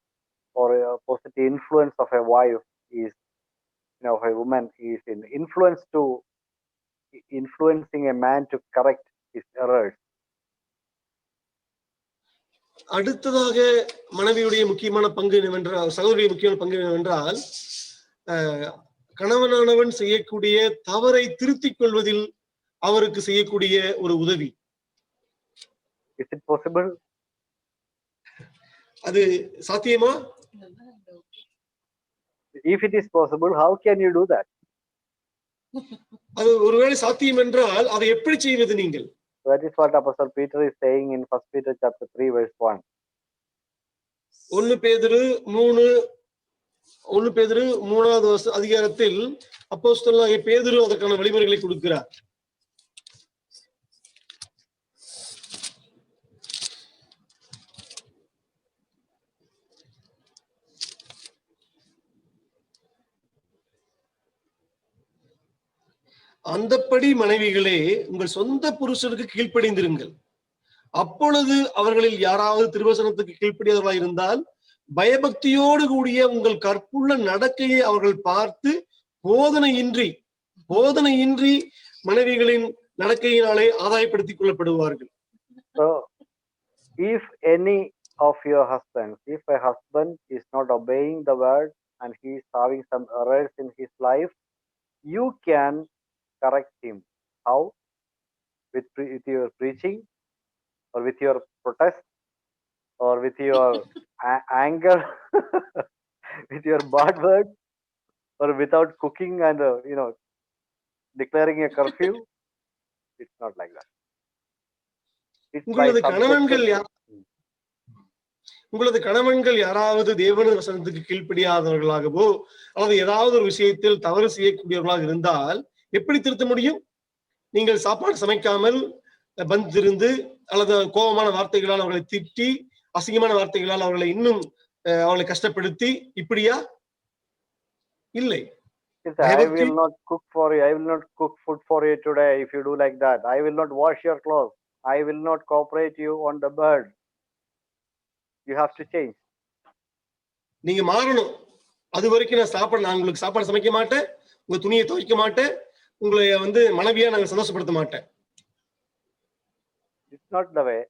Speaker 1: or a positive influence of a wife is, a woman is in influencing a man to correct his errors.
Speaker 2: அடுத்ததாக மனைவியுடைய முக்கியமான பங்கு என்னவென்றால், சகோதரியுடைய முக்கியமான பங்கு என்னவென்றால், கணவனானவன் செய்யக்கூடிய தவறை திருத்திக் கொள்வதில் அவருக்கு செய்யக்கூடிய ஒரு உதவி.
Speaker 1: Is it possible?
Speaker 2: அது சாத்தியமா?
Speaker 1: If it is possible, how can you do that?
Speaker 2: அது ஒருவேளை சாத்தியம் என்றால் அதை எப்படி செய்வது நீங்கள்?
Speaker 1: That is what Apostle Peter is saying in 1 Peter chapter 3 verse 1.
Speaker 2: 1 பேதுரு 3வது அதிகாரத்தில் அப்போஸ்தலனாகிய பேதுரு அதற்கான வழிமுறைகளை கொடுக்கிறார். அந்தப்படி மனைவிகளே உங்கள் சொந்த புருஷனுக்கு கீழ்ப்படிந்திருங்கள். அப்பொழுது அவர்களில் யாராவது திருவசனத்துக்கு கீழ்ப்படியவர்களாக இருந்தால் பயபக்தியோடு கூடிய உங்கள் கற்புள்ள நடக்கையை அவர்கள் பார்த்து போதனையின்றி மனைவிகளின் நடக்கையினாலே ஆதாயப்படுத்திக் கொள்ளப்படுவார்கள்.
Speaker 1: So if any of your husbands, if a husband is not obeying the word and he is having some errors in his life, you can correct him. How? With your preaching, or with your protest, or with your anger, with your bad words, or without cooking and declaring a curfew. It's not like that.
Speaker 2: உங்களது கணவன்கள் யாராவது தேவனுடைய வசனத்துக்கு கீழ்ப்படியாதவர்களாகவோ அல்லது ஏதாவது ஒரு விஷயத்தில் தவறு செய்யக்கூடியவர்களாக இருந்தால் எப்படி திருத்த முடியும்? நீங்கள் சாப்பாடு சமைக்காமல் பந்திருந்து அல்லது கோபமான வார்த்தைகளால் அவர்களை திட்டி அசிங்கமான வார்த்தைகளால் அவர்களை கஷ்டப்படுத்தி இப்படியா? இல்லை.
Speaker 1: I will not cook for you. I will not cook food for you today if you do like that. I will not wash your clothes. I will not cooperate you on the bed. You have to change.
Speaker 2: நீங்க மாறணும். அது வரைக்கும் நான் உங்களுக்கு சாப்பாடு சமைக்க மாட்டேன், உங்க துணியை துவைக்க மாட்டேன், உங்களை மனைவியா நாங்க சந்தோஷப்படுத்த மாட்டேன்.
Speaker 1: It's not the way.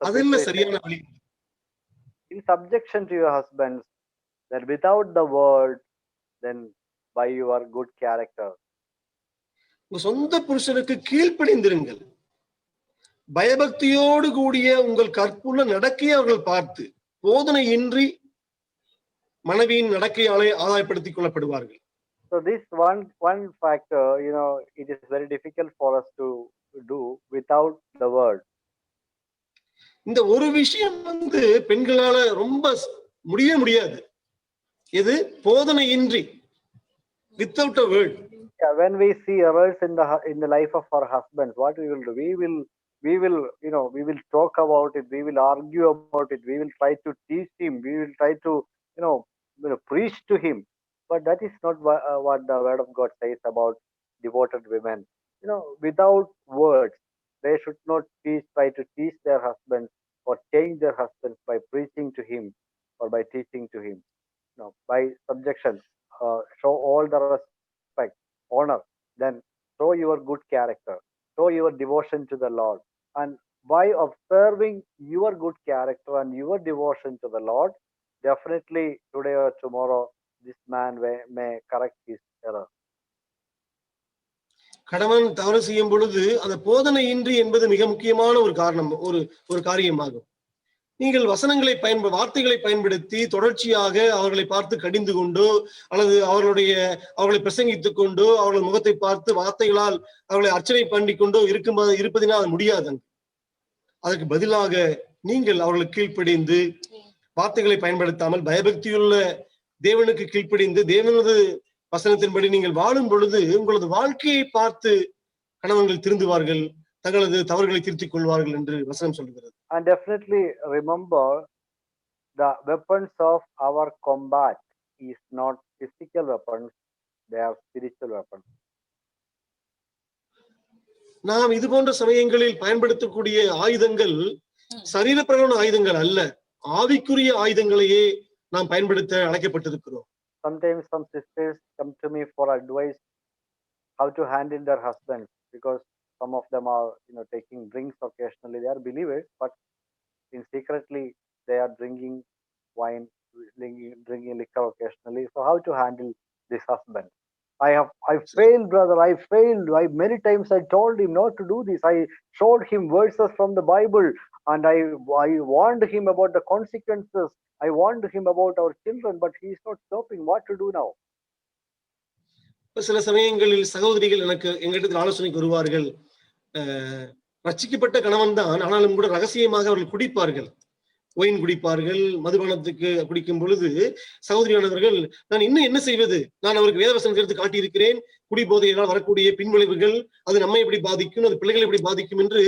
Speaker 2: அதெல்லாம் சரியான வழி.
Speaker 1: In subjection to your husbands, that without the word, then by your good character.
Speaker 2: உங்க சொந்த புருஷனுக்கு கீழ்ப்படிந்திருங்கள். பயபக்தியோடு கூடிய உங்கள் கற்புள்ள நடக்கையை அவர்கள் பார்த்து போதனையின்றி மனைவியின் நடக்கையாலே ஆதாயப்படுத்திக் கொள்ளப்படுவார்கள்.
Speaker 1: So this one factor, it is very difficult for us to do without the word.
Speaker 2: இந்த ஒரு விஷயம் பெண்களால ரொம்ப முடியாது. இது போதனையின்றி, without a word.
Speaker 1: Yeah, when we see errors in the life of our husbands, what we will do? We will talk about it. We will argue about it. We will try to teach him. We will try to preach to him. But that is not what the word of God says about devoted women. Without words, they should not try to teach their husbands or change their husbands by preaching to him or by teaching to him. By subjection, show all the respect, honor, then show your good character, show your devotion to the Lord. And by observing your good character and your devotion to the Lord, definitely today or tomorrow, this man may correct his error.
Speaker 2: கணவன் தவறு செய்யும் பொழுது அந்த போதனையின்றி என்பது மிக முக்கியமான ஒரு காரியமாகும். நீங்கள் வார்த்தைகளை பயன்படுத்தி தொடர்ச்சியாக அவர்களை பார்த்து கடிந்து கொண்டோ அல்லது அவர்களை பிரசங்கித்துக் கொண்டோ அவர்கள் முகத்தை பார்த்து வார்த்தைகளால் அவர்களை அர்ச்சனை பண்ணி கொண்டோ இருப்பதினால் அது முடியாது. அதற்கு பதிலாக நீங்கள் அவர்களுக்கு கீழ்ப்படிந்து வார்த்தைகளை பயன்படுத்தாமல் பயபக்தியுள்ள தேவனுக்கு கீழ்ப்படிந்து தேவனது வசனத்தின்படி நீங்கள் வாழும் பொழுது உங்களது வாழ்க்கையை பார்த்து கணவன்கள் திருந்துவார்கள், தங்களது தவறுகளை திருத்திக் கொள்வார்கள் என்று வசனம் சொல்கிறது.
Speaker 1: And definitely remember, the weapons of our combat is not physical weapons, they are spiritual weapons.
Speaker 2: நாம் இது போன்ற சமயங்களில் பயன்படுத்தக்கூடிய ஆயுதங்கள் சரீரப்பிரகாரமான ஆயுதங்கள் அல்ல, ஆவிக்குரிய ஆயுதங்களையே நாம் பயன்படுத்த அழைக்கப்பட்டிருக்கிறோம்.
Speaker 1: Sometimes some sisters come to me for advice how to handle their husbands, because some of them are taking drinks occasionally. They are believers, but in secretly they are drinking wine, drinking liquor occasionally. So how to handle this husband? I failed, brother. I failed. Many times I told him not to do this. I showed him verses from the Bible, and I warned him about the consequences. I warned him about our children, but he is not stopping. What to do now?
Speaker 2: சில சமயங்களில் சகோதரிகள் எங்களிடத்தில் ஆலோசனைக்கு வருவார்கள். ரட்சிக்கப்பட்ட கணவன் தான், ஆனாலும் கூட ரகசியமாக அவர்கள் குடிப்பார்கள், ஒயின் குடிப்பார்கள். மதுபானத்துக்கு குடிக்கும் பொழுது சகோதரியானவர்கள், நான் இன்னும் என்ன செய்வது, நான் அவருக்கு வேதவசனத்தை எடுத்து காட்டியிருக்கிறேன், குடி போதையினால் வரக்கூடிய பின்விளைவுகள், அது நம்மை எப்படி பாதிக்கும், அது பிள்ளைகளை எப்படி பாதிக்கும் என்று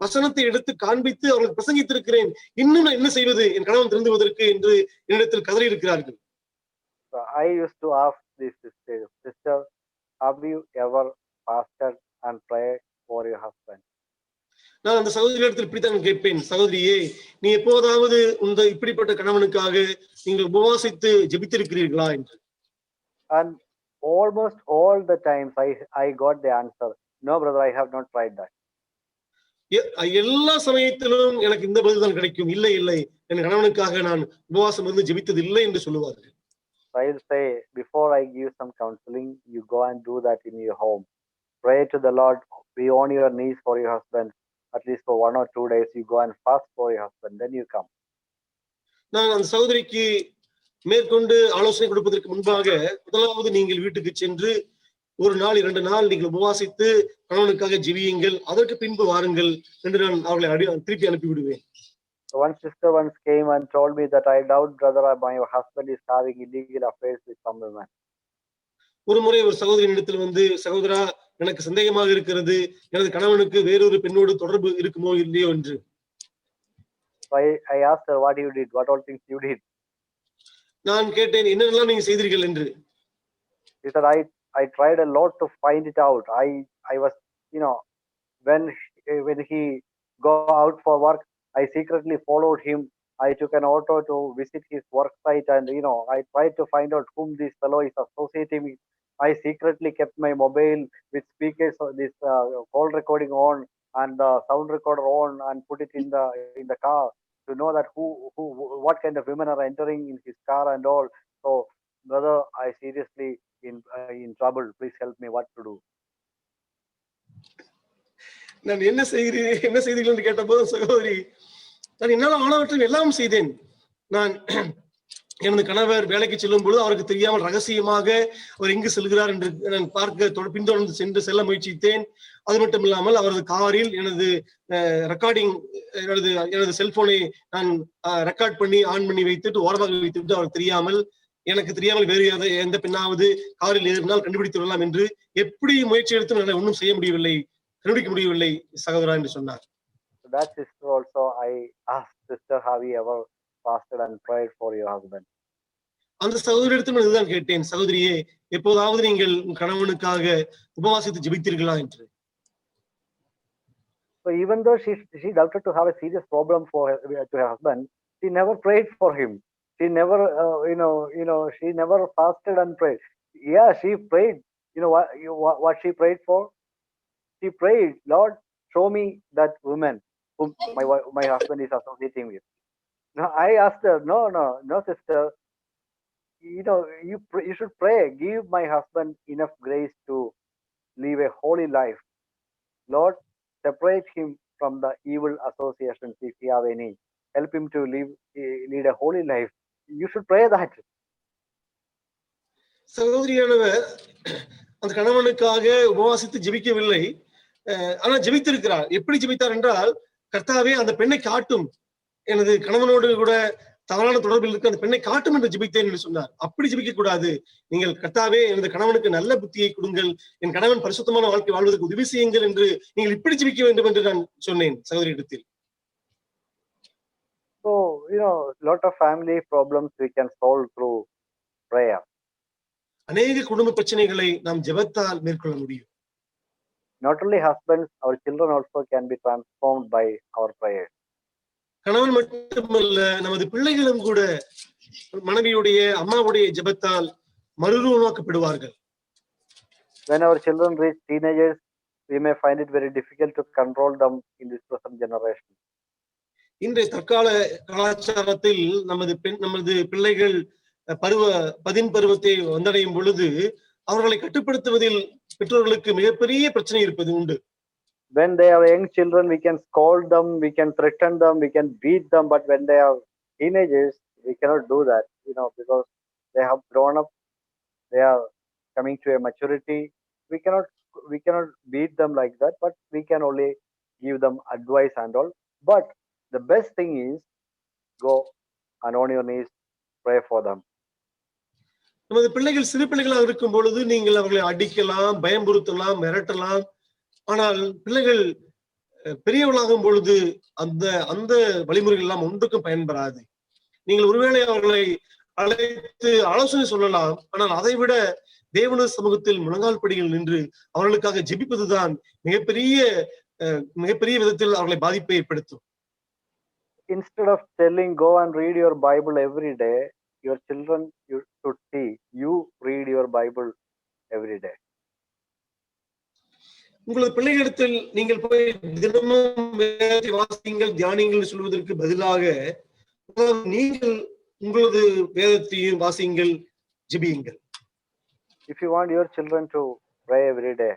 Speaker 2: வசனத்தை எடுத்து காண்பித்து அவர்களுக்கு பிரசங்கித்திருக்கிறேன். இன்னும் நான் என்ன செய்வது என் கணவன் திருந்துவதற்கு என்று என்னிடத்தில் கதறி இருக்கிறார்கள்.
Speaker 1: I used to ask this sister, have you ever fasted and prayed for your husband?
Speaker 2: நான் அந்த சகோதரியிடத்தில் இப்படித்தான் கேட்பேன், சகோதரியே, நீ எப்போதாவது இந்த இப்படிப்பட்ட கணவனுக்காக நீங்கள் உபவாசித்து ஜெபித்திருக்கிறீர்களா என்று.
Speaker 1: And almost all the times I got the answer, no brother, I have not tried that.
Speaker 2: எல்லா சமயத்திலும் எனக்கு இந்த பதில் தான் கிடைக்கும், இல்லை இல்லை, என் கணவனுக்காக நான் உபவாசம் இருந்து ஜெபித்தது இல்லை என்று சொல்லுவார்கள்.
Speaker 1: I'll say, before I give some counseling, you go and do that in your home. Pray to the Lord, be on your knees for your husband, at least for 1 or 2 days. You go and fast for your husband, then you come.
Speaker 2: நான் அந்த சகோதரிக்கு மேற்கொண்டு ஆலோசனை கொடுப்பதற்கு முன்பாக முதலாவது நீங்கள் வீட்டுக்கு சென்று 1 நாள் 2 நாள் நீங்கள் உபவாசித்து கணவனுக்காக ஜெபியுங்கள், அதற்கு பின்பு வாருங்கள் என்று நான் அவர்களை திருப்பி அனுப்பி விடுவேன்.
Speaker 1: One sister once came and told me that I doubt brother, my husband is having illegal affairs with some women.
Speaker 2: ஒரு முறை ஒரு சகோதரியின் இடத்தில் வந்து, சகோதரா, எனக்கு சந்தேகமாக இருக்கிறது, எனது கணவனுக்கு வேறொரு பெண்ணோடு தொடர்பு இருக்குமோ இல்லையோ என்று.
Speaker 1: I asked her, what you did, what all things you did?
Speaker 2: நான் கேட்டேன், என்னெல்லாம் நீங்க செய்தீர்கள் என்று.
Speaker 1: She said, I tried a lot to find it out. I was, when he go out for work, I secretly followed him. I took an auto to visit his work site, and I tried to find out whom this fellow is associating with. I secretly kept my mobile with speakers, this call recording on and the sound recorder on, and put it in the car to know that what kind of women are entering in his car and all. So brother, I seriously in trouble. Please help me, what to do?
Speaker 2: நான் என்ன செய்தீர்கள் என்று கேட்டபோது, சகோதரி, நான் என்னால் ஆனவற்றை எல்லாம் செய்தேன். நான் எனது கணவர் வேலைக்கு செல்லும் பொழுது அவருக்கு தெரியாமல் ரகசியமாக அவர் எங்கு செல்கிறார் என்று நான் பார்க்க பின்தொடர்ந்து செல்ல முயற்சித்தேன். அது மட்டும் இல்லாமல் அவரது காரில் எனது ரெக்கார்டிங், எனது செல்போனை நான் ரெக்கார்ட் பண்ணி ஆன் பண்ணி வைத்துட்டு ஓரமாக வைத்துவிட்டு அவருக்கு எனக்கு தெரியாமல் வேறு எந்த பெண்ணாவது காரில் ஏறினால் கண்டுபிடித்து விடலாம் என்று எப்படி முயற்சி எடுத்து நான் ஒன்றும் செய்ய முடியவில்லை, கண்டுபிடிக்க முடியவில்லை சகோதரா என்று சொன்னார்.
Speaker 1: That sister also, I asked sister, have you ever fasted and prayed for your husband?
Speaker 2: அந்த சகோதரியிடத்தில் இதுதான் கேட்டேன், சகோதரியே, எப்போதாவது நீங்கள் கணவனுக்காக உபவாசித்து ஜெபித்தீர்களா என்று.
Speaker 1: So even though she doubted to have a serious problem to her husband, she never prayed for him. She never she never fasted and prayed. Yeah, she prayed. What she prayed for? She prayed, Lord, show me that woman whom my husband is associating with. No, I asked her, no sister, you should pray, give my husband enough grace to live a holy life. Lord, separate him from the evil associations if he have any. Help him to lead a holy life. You should pray that.
Speaker 2: சகோதரியானவர் அந்த கணவனுக்காக உபவாசித்து ஜெபிக்கவில்லை, ஆனா ஜெபித்திருக்கிறார். எப்படி ஜெபித்தார் என்றால், கர்த்தாவே அந்த பெண்ணை காட்டும், எனது கணவனோடு கூட தவறான தொடர்பில் இருக்க அந்த பெண்ணை காட்டும் என்று ஜெபித்தேன் என்று சொன்னார். அப்படி ஜெபிக்க கூடாது. நீங்கள் கர்த்தாவே எனது கணவனுக்கு நல்ல புத்தியை கொடுங்கள், என் கணவன் பரிசுத்தமான வாழ்க்கை வாழ்வதற்கு உதவி செய்யுங்கள் என்று நீங்கள் இப்படி ஜெபிக்க வேண்டும் என்று நான் சொன்னேன் சகோதரியிடத்தில்.
Speaker 1: So lot of family problems we can solve through prayer.
Speaker 2: அநேக குடும்ப பிரச்சனைகளை நாம் ஜெபத்தால் மேற்கொள்ள முடியும்.
Speaker 1: Not only husbands, our children also can be transformed by our prayers.
Speaker 2: கணவன் மட்டுமல்ல, நமது பிள்ளைகளும் கூட மனைவியுடைய அம்மாவுடைய ஜெபத்தால் மறுரூபமாக்கப்படுவார்கள்.
Speaker 1: When our children reach teenagers, we may find it very difficult to control them in this present generation.
Speaker 2: இன்றைய தற்கால கலாச்சாரத்தில் நமது பிள்ளைகள் பருவத்தை வந்தடையும் பொழுது அவர்களை கட்டுப்படுத்துவதில் பெற்றோர்களுக்கு மிகப்பெரிய பிரச்சனை இருப்பது உண்டு.
Speaker 1: When they are young children, we can scold them, we can threaten them, we can beat them, but when they are teenagers, we cannot do that, because they have grown up, they are coming to a maturity, we cannot beat them like that, but we can only give them advice and all. But the best thing is, go and on your knees, pray for them.
Speaker 2: நமது பிள்ளைகள் சிறு பிள்ளைகளாக இருக்கும் பொழுது நீங்கள் அவர்களை அடிக்கலாம், பயம்புறுத்தலாம், மிரட்டலாம். ஆனால் பிள்ளைகள் பெரியவர்களாகும் பொழுது அந்த அந்த வழிமுறைகள் எல்லாம் ஒன்றுக்கும் பயன்படாது. நீங்கள் ஒருவேளை அவர்களை அழைத்து ஆலோசனை சொல்லலாம், ஆனால் அதை விட தேவன சமூகத்தில் முழங்கால் படியில் நின்று அவர்களுக்காக ஜெபிப்பதுதான் மிகப்பெரிய விதத்தில் அவர்களை பாதிப்பை ஏற்படுத்தும்.
Speaker 1: Instead of telling go and read your Bible every day, your children you should see you read your Bible every day.
Speaker 2: உங்களது பிள்ளைகளிடத்தில் நீங்கள் போய் தினமும் வேதத்தை வாசியுங்கள், தியானிங்கள் சொல்வதற்கு பதிலாக நீங்கள் உங்களது வேதத்தையும் வாசியுங்கள், ஜெபியுங்கள்.
Speaker 1: If you want your children to pray every day,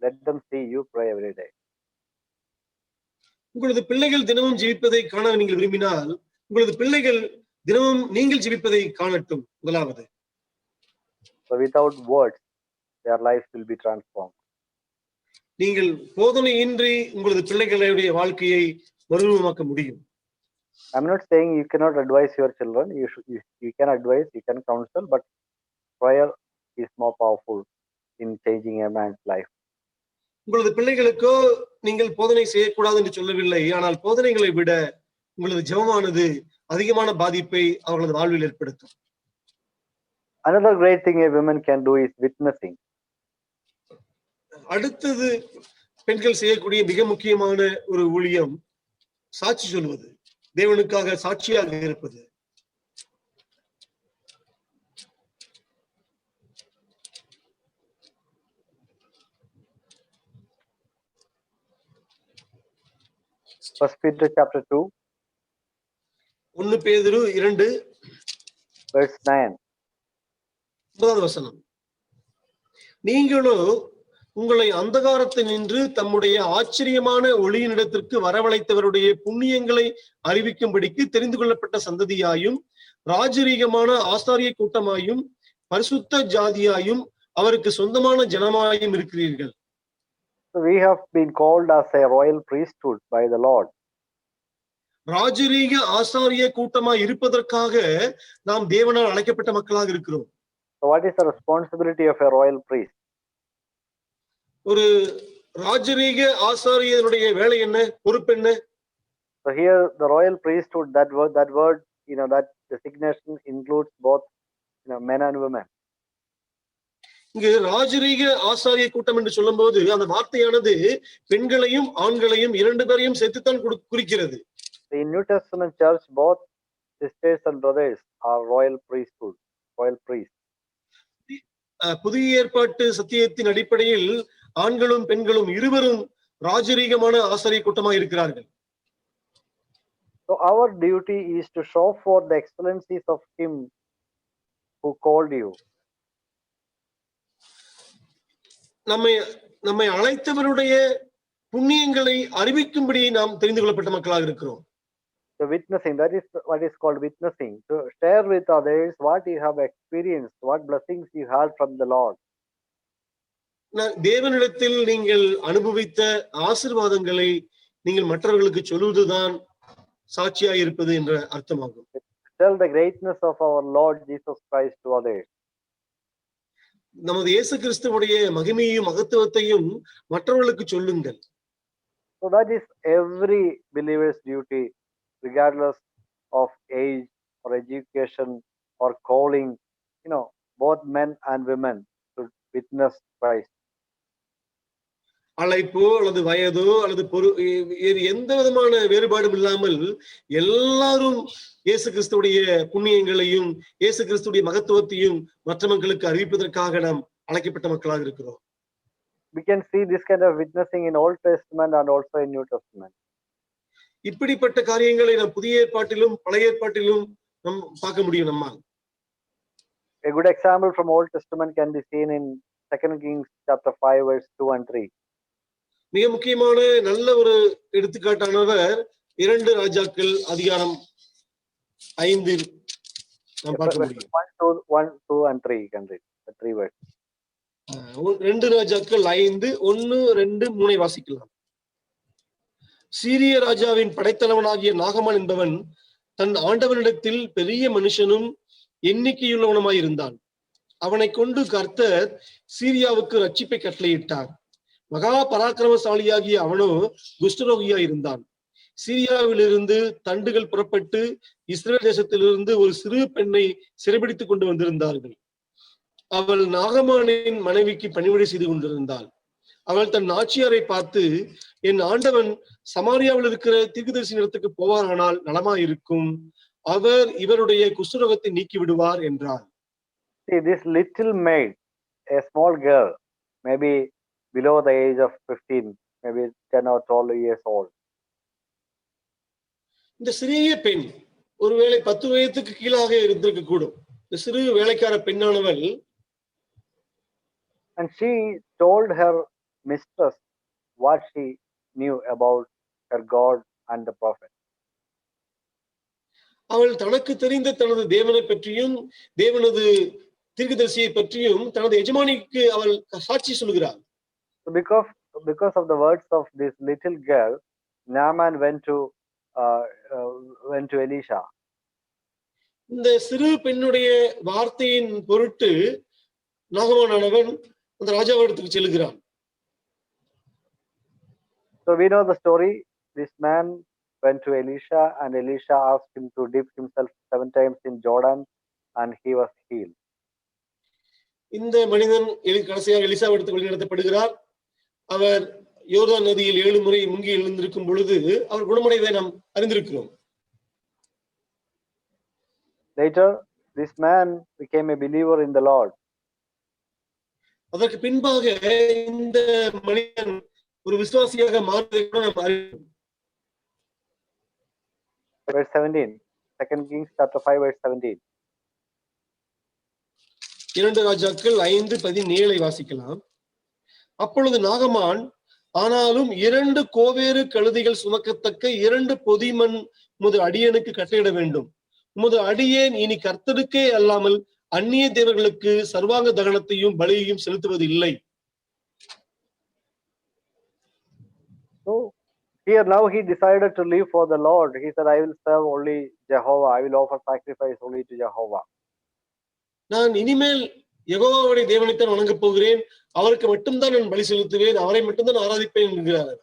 Speaker 1: let them see you pray every day.
Speaker 2: உங்களது பிள்ளைகள் தினமும் ஜெபிப்பதை காண நீங்கள் விரும்பினால் உங்களது பிள்ளைகள் தினமும் நீங்கள் ஜெபிப்பதை காணட்டும். முதலாவது,
Speaker 1: so without words their lives will be transformed.
Speaker 2: நீங்கள் போதனையின்றி உங்களது பிள்ளைகளுடைய வாழ்க்கையை மறுரூபமாக்க முடியும்.
Speaker 1: I'm not saying you cannot advise your children. You can advise, you can counsel, but prayer is more powerful in changing a man's life.
Speaker 2: உங்களது பிள்ளைகளுக்கோ நீங்கள் போதனை செய்யக்கூடாது என்று சொல்லவில்லை, ஆனால் போதனைகளை விட உங்களது ஜெபமானது அதிகமான பாதிப்பை அவர்களது வாழ்வில் ஏற்படுத்தும்.
Speaker 1: Another great thing a woman can do is witnessing.
Speaker 2: அடுத்தது பெண்கள் செய்யக்கூடிய மிக முக்கியமான ஒரு ஊழியம் சாட்சி சொல்வது, தேவனுக்காக சாட்சியாக இருப்பது.
Speaker 1: First Peter chapter 2,
Speaker 2: 1 பேதுரு 2
Speaker 1: verse 9.
Speaker 2: 9வது வசனம். நீங்களோ உங்களை அந்தகாரத்தில் நின்று தம்முடைய ஆச்சரியமான ஒளியினிடத்திற்கு வரவழைத்தவருடைய புண்ணியங்களை அறிவிக்கும்படிக்கு தெரிந்து கொள்ளப்பட்ட சந்ததியாயும் ராஜரீகமான ஆசாரிய கூட்டமாயும் பரிசுத்த ஜாதியாயும் அவருக்கு சொந்தமான ஜனமாயும் இருக்கிறீர்கள்.
Speaker 1: So we have been called as a royal priesthood by the Lord.
Speaker 2: ராஜரீக ஆசாரிய கூட்டமாய் இருப்பதற்காக நாம் தேவனால் அழைக்கப்பட்ட மக்களாக இருக்கிறோம்.
Speaker 1: So what is the responsibility of a royal priest?
Speaker 2: ஒரு ராஜரீக ஆசாரியனுடைய வேலை என்ன, பொறுப்பு என்ன?
Speaker 1: So here the royal priesthood, that word, that designation includes both, men and women.
Speaker 2: இங்கு ராஜரீக ஆசாரிய கூட்டம் என்று சொல்லும் போது அந்த வார்த்தையானது பெண்களையும் ஆண்களையும் இரண்டு பேரையும் சேர்த்துத்தான் குறிக்கிறது.
Speaker 1: In New Testament church, both sisters and brothers are royal priesthood, royal priests.
Speaker 2: புதிய ஏற்பாட்டு சத்தியத்தின் அடிப்படையில் ஆண்களும் பெண்களும் இருவரும் ராஜரீகமான ஆசாரிய கூட்டமாக இருக்கிறார்கள்.
Speaker 1: So our duty is to show forth the excellencies of him who called you.
Speaker 2: நம்மை அழைத்தவருடைய புண்ணியங்களை அறிவிக்கும்படி நாம் தெரிந்து கொள்ளப்பட்ட மக்களாக இருக்கிறோம்.
Speaker 1: The witnessing, that is what is called witnessing, to share with others what you have experienced, what blessings you had from the Lord.
Speaker 2: தேவனிடத்தில் நீங்கள் அனுபவித்த ஆசீர்வாதங்களை நீங்கள் மற்றவர்களுக்கு சொல்வதுதான் சாட்சியாக இருப்பது என்ற அர்த்தமாகும்.
Speaker 1: Tell the greatness of our Lord Jesus Christ to others.
Speaker 2: நமது இயேசு கிறிஸ்துவுடைய மகிமையையும் மகத்துவத்தையும் மற்றவர்களுக்கு சொல்லுங்கள்.
Speaker 1: So that is every believer's duty, regardless of age or education or calling. Both men and women should witness Christ.
Speaker 2: அழைப்போ அல்லது வயதோ அல்லது எந்த விதமான வேறுபாடும் இல்லாமல் எல்லாரும் இயேசு கிறிஸ்துடைய புண்ணியங்களையும் இயேசு கிறிஸ்துடைய மகத்துவத்தையும் மற்ற மக்களுக்கு அறிவிப்பதற்காக நாம் அழைக்கப்பட்ட மக்களாக இருக்கிறோம்.
Speaker 1: We can see this kind of witnessing in Old Testament and also in New Testament.
Speaker 2: இப்படிப்பட்ட காரியங்களை நாம் புதிய ஏற்பாட்டிலும் பழைய ஏற்பாட்டிலும் நாம் பார்க்க முடியும். நம்மால்
Speaker 1: a good example from Old Testament can be seen in 2 Kings chapter 5 verse 2 and 3.
Speaker 2: மிக முக்கியமான நல்ல ஒரு எடுத்துக்காட்டானவர் 2 ராஜாக்கள் அதிகாரம் 5 நாம் பார்க்க முடியும்.
Speaker 1: 1, 2 and 3 you can read the 3 verses.
Speaker 2: 2 ராஜாக்கள் 5 1 2 3 வாசிக்கலாம். சீரிய ராஜாவின் படைத்தலைவனாகிய நாகமான் என்பவன் தன் ஆண்டவனிடத்தில் பெரிய மனுஷனும் எண்ணிக்கையுள்ளவனுமாய் இருந்தான். அவனை கொண்டு கர்த்தர் சீரியாவுக்கு ரட்சிப்பை கட்டளையிட்டார். மகா பராக்கிரமசாலியாகிய அவனோ குஷ்டரோகியா இருந்தான். சீரியாவிலிருந்து தண்டுகள் புறப்பட்டு இஸ்ரேல் தேசத்திலிருந்து ஒரு சிறு பெண்ணை சிறைபிடித்துக் கொண்டு வந்திருந்தார்கள். அவள் நாகமானின் மனைவிக்கு பணிவிடை செய்து கொண்டிருந்தாள். அவள் தன் நாச்சியாரை பார்த்து, என் ஆண்டவன் சமாரியாவில் இருக்கிற தீர்க்கதரிசி இடத்துக்கு போவாரானால் நலமாயிருக்கும், அவர் இவருடைய குஷ்டரோகத்தை நீக்கி விடுவார் என்றார்.
Speaker 1: See, this little maid, a small girl, maybe below the age of 15, maybe 10 or 12 years old.
Speaker 2: இந்த சிறிய பெண் ஒருவேளை 10 வயதுக்கு கீழாக இருந்திருக்க கூடும். இந்த சிறு வேலைக்கார பெண்ணானவள்,
Speaker 1: and she told her mistress what she knew about her God and the prophet.
Speaker 2: அவள் தனக்கு தெரிந்த தனது தேவனை பற்றியும் தேவனது தீர்க்கதரிசியை பற்றியும் தனது எஜமானிக்கு அவள் சாட்சி சொல்கிறாள்.
Speaker 1: So because of the words of this little girl, Naaman went to Elisha.
Speaker 2: இந்த சிறு பெண்ணுடைய வார்த்தையின் பொருட்டு நாகமானவன் அந்த ராஜாவிடத்துக்கு செல்கிறான்.
Speaker 1: So we know the story. This man went to Elisha and Elisha asked him to dip himself 7 times in Jordan and he was healed.
Speaker 2: இந்த மனிதன் கடைசியாக எலிசாவிடத்துக்கு வழிநடத்தப்படுகிறார். அவர் யோர்தான் நதியில் 7 முறை முங்கி எழுந்திருக்கும் பொழுது அவர் குணமடைவதை நாம் அறிந்திருக்கிறோம்.
Speaker 1: Later, this man became a believer in the Lord.
Speaker 2: அதற்கு பின்பாக இந்த மனிதன் ஒரு விசுவாசியாக மாறுவதை கூட நாம் அறிவோம்.
Speaker 1: Verse 17, 2 Kings chapter 5 verse 17.
Speaker 2: 2 ராஜாக்கள் 5:17 வாசிக்கலாம். அப்பொழுது நாகமான், ஆனாலும் 2 கோவேறு கழுதைகள் சுமக்கத்தக்க 2 பொதிமண் உமது அடியனுக்கு கட்டளையிட வேண்டும். உமது அடியேன் இனி கர்த்தருக்கே அல்லாமல் அந்நிய தேவர்களுக்கு சர்வாங்க தகனத்தையும் பலியையும் செலுத்துவது இல்லை.
Speaker 1: So here now he decided to live for the Lord. He said, I will serve only Jehovah. I will offer sacrifice only to Jehovah.
Speaker 2: நான் இனிமேல் யெகோவாவுடைய தேவனைத்தான் வணங்கப் போகிறேன், அவருக்கு மட்டும்தான் நான் பலி செலுத்துவேன், அவரை மட்டும்தான் ஆராதிப்பேன் என்கிறார்.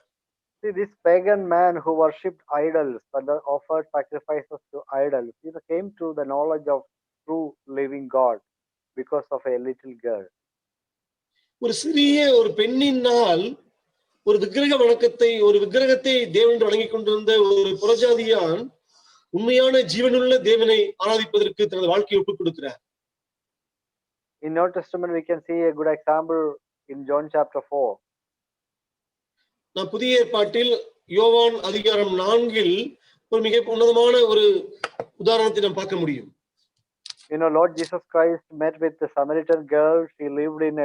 Speaker 1: See, this pagan man who worshipped idols and offered sacrifices to idols, he came to the knowledge of true living God because of a little girl.
Speaker 2: ஒரு சிறிய ஒரு பெண்ணினால் ஒரு விக்கிரகத்தை தேவன் வணங்கிக் கொண்டிருந்த ஒரு புறஜாதியான் உண்மையான ஜீவனுள்ள தேவனை ஆராதிப்பதற்கு தனது வாழ்க்கையை ஒப்புக் கொடுக்கிறார்.
Speaker 1: In New Testament we can see a good example in John chapter 4.
Speaker 2: நாம் புதிய ஏற்பாட்டில் யோவான் அதிகாரம் 4 ஒரு மிக உன்னதமான ஒரு உதாரணத்தை நாம் பார்க்க முடியும்.
Speaker 1: You know, Lord Jesus Christ met with the Samaritan girl. She lived in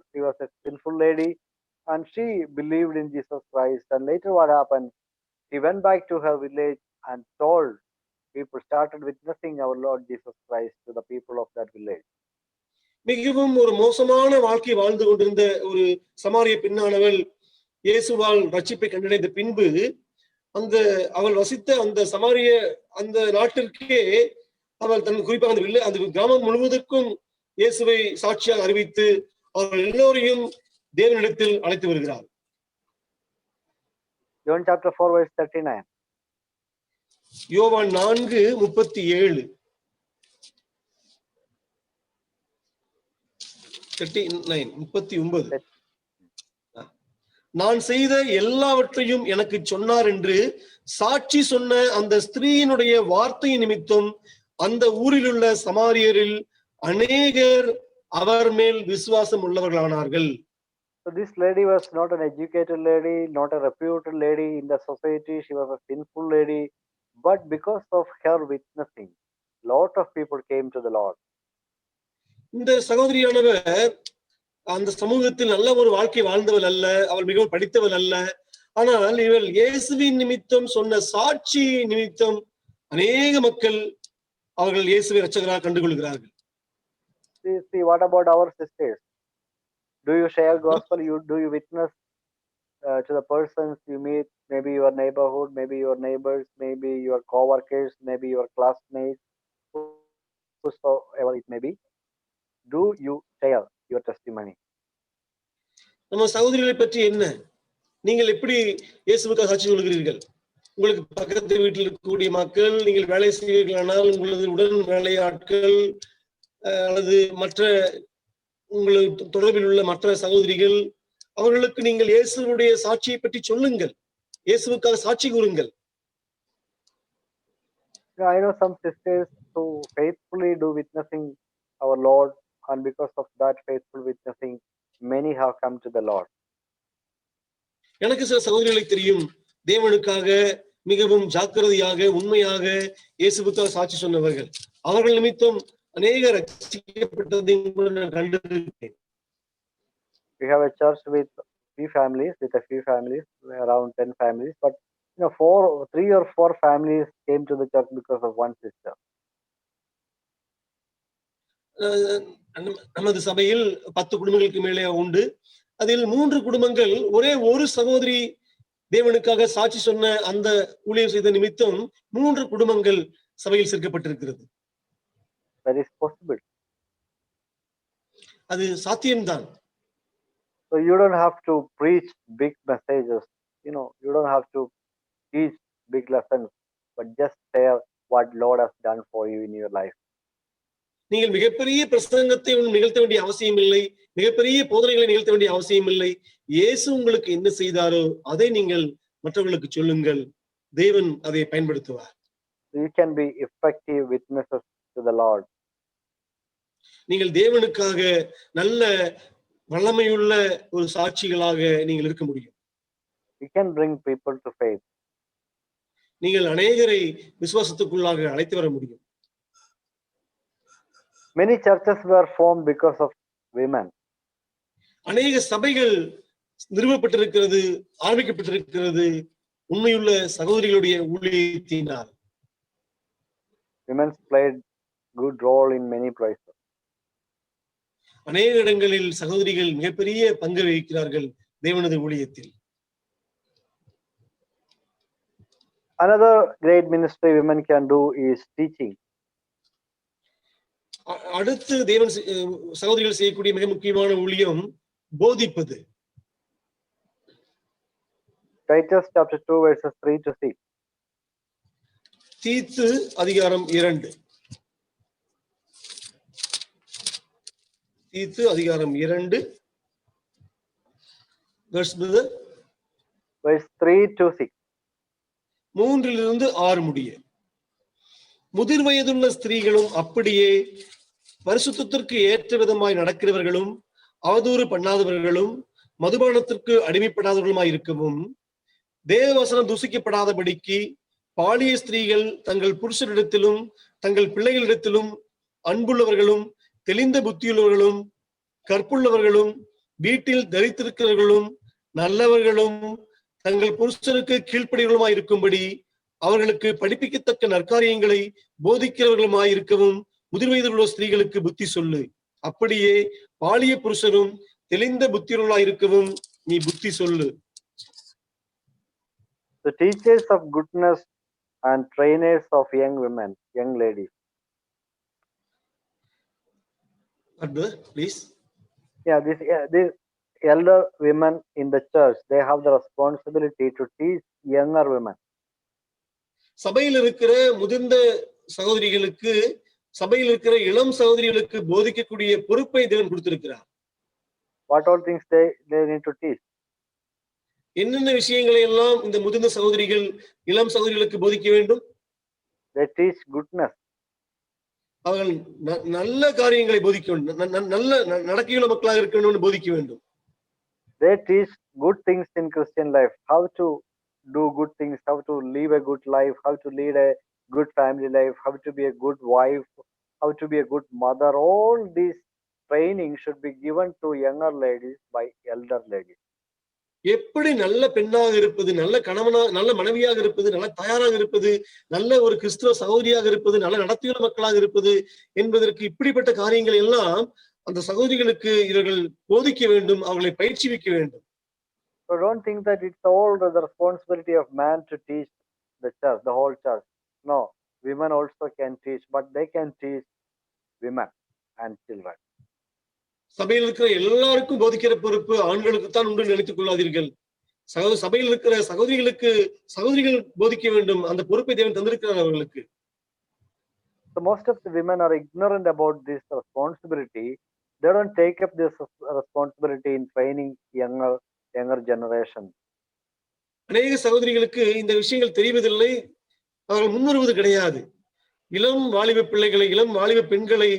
Speaker 1: she was a sinful lady and she believed in Jesus Christ. And later what happened? She went back to her village and told people, started witnessing our Lord Jesus Christ to the people of that village.
Speaker 2: மிகவும் ஒரு மோசமான வாழ்க்கை வாழ்ந்து கொண்டிருந்த ஒரு சமாரிய பெண்ணானவள் இயேசுவால் ரட்சிப்பை கண்டடைந்த பின்பு அவள் வசித்த அந்த சமாரிய அந்த நாட்டிற்கே அவள் தன் குறிப்பாக அந்த கிராமம் முழுவதற்கும் இயேசுவை சாட்சியாக அறிவித்து அவர்கள் எல்லோரையும் தேவனிடத்தில் அழைத்து வருகிறார்.
Speaker 1: John chapter 4 verse 39.
Speaker 2: யோவான் 4:37. 39. நான் செய்த எல்லாவற்றையும் எனக்கு சொன்னார் என்று சாட்சி சொன்ன அந்த ஸ்திரீயினுடைய வார்த்தை நிமித்தம் அந்த ஊரில் உள்ள சமாரியரில் அநேகர் அவர் மேல் விசுவாசம் உள்ளவர்களானார்கள்.
Speaker 1: So this lady was not an educated lady, not a reputed lady in the society. She was a sinful lady, but because of her witnessing, lot of people came to the Lord.
Speaker 2: இந்த சகோதரியானவர் அந்த சமூகத்தில் நல்ல ஒரு வாழ்க்கை வாழ்ந்தவள் அல்ல, அவள் மிகவும் படித்தவள் அல்ல. ஆனால் இவள் இயேசுவின் நிமித்தம் சொன்ன சாட்சி நிமித்தம் அநேக மக்கள் அவர்கள் இயேசுவை இரட்சகராக கண்டுகொள்கிறார்கள்.
Speaker 1: See, what about our sisters? Do you share gospel? Do you witness to the persons you meet? Maybe your neighborhood, maybe your neighbors, maybe your co-workers, maybe your classmates, whosoever it may be. Do you share your testimony?
Speaker 2: நம்ம சகோதரிகளை பற்றி என்ன, நீங்கள் எப்படி இயேசுவுக்காக சாட்சி சொல்கிறீர்கள்? உங்களுக்கு பக்கத்து வீட்டில் இருக்கக்கூடிய மக்கள், நீங்கள் வேலை செய்வீர்களானால் உங்களது உடன் வேலையாட்கள் அல்லது மற்ற உங்களுக்கு தொடர்பில் உள்ள மற்ற சகோதரிகள், அவர்களுக்கு நீங்கள் இயேசுவுடைய சாட்சியை பற்றி சொல்லுங்கள், இயேசுவுக்காக சாட்சி கூறுங்கள்.
Speaker 1: I know some sisters who faithfully do witnessing our Lord, and because of that faithful witnessing, many have come to the Lord.
Speaker 2: எனக்கு சில சகோதரிகளை தெரியும், தேவனுக்காக மிகவும் ஜாக்கிரதையாக உண்மையாக இயேசுவுக்காக சாட்சி சொன்னவர்கள். அவர்கள் நிமித்தம் அநேக ரட்சிக்கப்பட்டதையும் கூட நான் கண்டிருக்கிறேன்.
Speaker 1: We have a church with a few families, around 10 families, but 3 or 4 families came to the church because of one sister.
Speaker 2: நமது சபையில் 10 குடும்பங்களுக்கு மேலே உண்டு. அதில் 3 குடும்பங்கள் ஒரே ஒரு சகோதரி தேவனுக்காக சாட்சி சொன்ன அந்த ஊழியம் செய்த நிமித்தம் 3 குடும்பங்கள் சபையில் சேர்க்கப்பட்டிருக்கிறது.
Speaker 1: That is possible.
Speaker 2: அது சாத்தியம்தான்.
Speaker 1: So you don't have to preach big messages, you don't have to teach big lessons, but just share what Lord has done for you in your life.
Speaker 2: நீங்கள் மிகப்பெரிய பிரசங்கத்தை நிகழ்த்த வேண்டிய அவசியம் இல்லை, மிகப்பெரிய போதனைகளை நிகழ்த்த வேண்டிய அவசியம் இல்லை. இயேசு உங்களுக்கு என்ன செய்தாரோ அதை நீங்கள் மற்றவர்களுக்கு சொல்லுங்கள், தேவன் அதை பயன்படுத்துவார்.
Speaker 1: You can be effective witnesses to the Lord.
Speaker 2: நீங்கள் தேவனுக்காக நல்ல வல்லமையுள்ள ஒரு சாட்சிகளாக நீங்கள் இருக்க முடியும்.
Speaker 1: You can bring people to faith.
Speaker 2: நீங்கள் அநேகரை விசுவாசத்துக்குள்ளாக அழைத்து வர முடியும்.
Speaker 1: Many churches were formed because of women.
Speaker 2: அநேக சபைகள் நிறுவப்பட்டிருக்கிறது, ஆரம்பிக்கப்பட்டிருக்கிறது உண்மையுள்ள சகோதரிகளுடைய ஊழியத்தினால்.
Speaker 1: Women played good role in many places.
Speaker 2: அநேக இடங்களில் சகோதரிகள் மிகப்பெரிய பங்கு வகிக்கிறார்கள் தேவனது ஊழியத்தில்.
Speaker 1: Another great ministry women can do is teaching.
Speaker 2: அடுத்து தேவன் சகோதரிகள் செய்யக்கூடிய மிக முக்கியமான ஊழியம் போதிப்பது.
Speaker 1: Titus chapter 2 verses 3 to 6.
Speaker 2: தீத்து அதிகாரம் 2. தீத்து அதிகாரம் 2 verse
Speaker 1: 3 to 6.
Speaker 2: 3 6 முடிய. முதிர் வயதுள்ள ஸ்திரீகளும் அப்படியே பரிசுத்தத்திற்கு ஏற்ற விதமாய் நடக்கிறவர்களும் அவதூறு பண்ணாதவர்களும் மதுபானத்திற்கு அடிமைப்படாதவர்களுமாய் இருக்கவும், தேவவசனம் தூசிக்கப்படாதபடிக்கு பாலிய ஸ்திரீகள் தங்கள் புருஷரிடத்திலும் தங்கள் பிள்ளைகளிடத்திலும் அன்புள்ளவர்களும் தெளிந்த புத்தியுள்ளவர்களும் கற்புள்ளவர்களும் வீட்டில் தரித்திருக்கிறவர்களும் நல்லவர்களும் தங்கள் புருஷனுக்கு கீழ்ப்படிகளுமாய் இருக்கும்படி அவர்களுக்கு படிப்பிக்கத்தக்க நற்காரியங்களை போதிக்கிறவர்களுமாய் இருக்கவும் முதிர் வயதுள்ள ஸ்திரீகளுக்கு புத்தி சொல்லு. அப்படியே பாலிய புருஷரும் தெளிந்த புத்தியுள்ளவர்களாய் இருக்கவும் நீ புத்தி சொல்லு.
Speaker 1: The teachers of goodness and trainers of young women, young ladies.
Speaker 2: Please.
Speaker 1: These elder women in the church, they have the responsibility to teach younger women.
Speaker 2: சபையில் இருக்கிற முதிர்ந்த சகோதரிகளுக்கு, சபையில் இருக்கிற இளம் சகோதரிகளுக்கு போதிக்கக்கூடிய பொறுப்பை தேவன் கொடுத்திருக்கிறார்.
Speaker 1: What all things they need to teach?
Speaker 2: என்னென்ன விஷயங்களை எல்லாம் இந்த முதிர்ந்த சகோதரிகள் இளம் சகோதரிகளுக்கு போதிக்க வேண்டும்?
Speaker 1: They teach goodness.
Speaker 2: அவர்கள் நல்ல காரியங்களை போதிக்க வேண்டும், நல்ல நடக்கையுள்ள மக்களாக இருக்க வேண்டும் போதிக்க வேண்டும்.
Speaker 1: They teach good things in Christian life, how to do good things, how to live a good life, how to lead a good family life, how to be a good wife, how to be a good mother. All these training should be given to younger ladies by elder ladies.
Speaker 2: எப்படி நல்ல பெண்ணாக இருப்பது, நல்ல கணவனா, நல்ல மனைவியாக இருப்பது, நல்ல தாயாராக இருப்பது, நல்ல ஒரு கிறிஸ்துவ சகோதரியாக இருப்பது, நல்ல நடத்தியுள்ள மக்களாக இருப்பது என்பதற்கு இப்படிப்பட்ட காரியங்கள் எல்லாம் அந்த சகோதரிகளுக்கு இவர்கள் போதிக்க வேண்டும், அவர்களை பயிற்சிவிக்க வேண்டும்.
Speaker 1: So don't think that it's all the responsibility of man to teach the church, the whole church. No, women also can teach, but they can teach women and children.
Speaker 2: சபையில் இருக்கிற எல்லாருக்கும் போதிக்கிற பொறுப்பு ஆண்களுக்கு தான் உண்டு நினைத்துக் கொள்ளாதீர்கள். சபையில் இருக்கிற சகோதரிகள் போதிக்க வேண்டும், அந்த பொறுப்பை தேவன் தந்திருக்கிறார் அவர்களுக்கு.
Speaker 1: So most of the women are ignorant about this responsibility. They don't take up this responsibility in training younger generation.
Speaker 2: அநேக சகோதரிகளுக்கு இந்த விஷயங்கள் தெரிவதில்லை, அவர்கள் முன்வருவது கிடையாது. இளம் வாலிப பிள்ளைகளை, இளம் வாலிப பெண்களை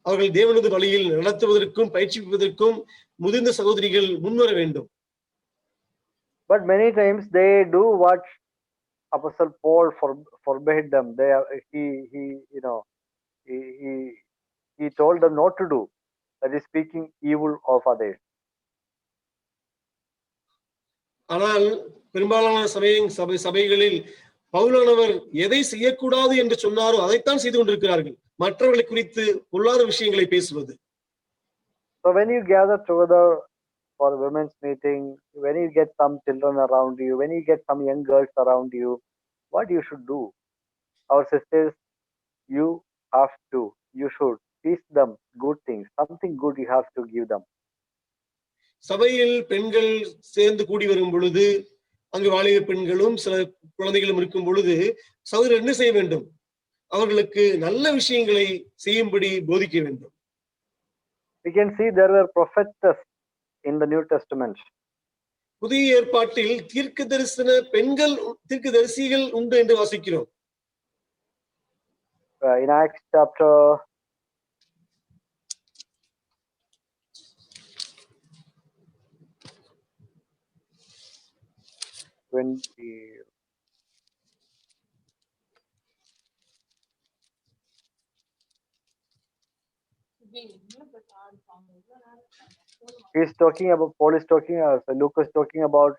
Speaker 2: அவர்கள் தேவனது வழியில் நடத்துவதற்கும் பயிற்சிப்பதற்கும் முதிர்ந்த சகோதரிகள் முன்வர வேண்டும்.
Speaker 1: But many times they do what Apostle Paul forbade them. He told them not to do. That is speaking evil of others.
Speaker 2: ஆனால் பெரும்பாலான சபைகளில் பவுலானவர் எதை செய்யக்கூடாது என்று சொன்னாரோ அதைத்தான் செய்து கொண்டிருக்கிறார்கள், மற்றவர்களை குறித்து பொல்லாத விஷயங்களை பேசுவது.
Speaker 1: So when you gather together for a women's meeting, when you get some children around you, when you get some young girls around you, what you should do? Our sisters, you should teach them good things. Something good you have to give them.
Speaker 2: சபையில் பெண்கள் சேர்ந்து கூடி வரும் பொழுது, அங்கு வாலிப பெண்களும் சில குழந்தைகளும் இருக்கும் பொழுது சகோதரர் என்ன செய்ய வேண்டும்? அவர்களுக்கு நல்ல விஷயங்களை செய்யும்படி போதிக்க வேண்டும்.
Speaker 1: We can see there were prophetess in the New Testament.
Speaker 2: புதிய ஏற்பாட்டில் தீர்க்கதரிசிகள் உண்டு என்று வாசிக்கிறோம்.
Speaker 1: In Acts chapter 20. Paul is talking, Luke is talking about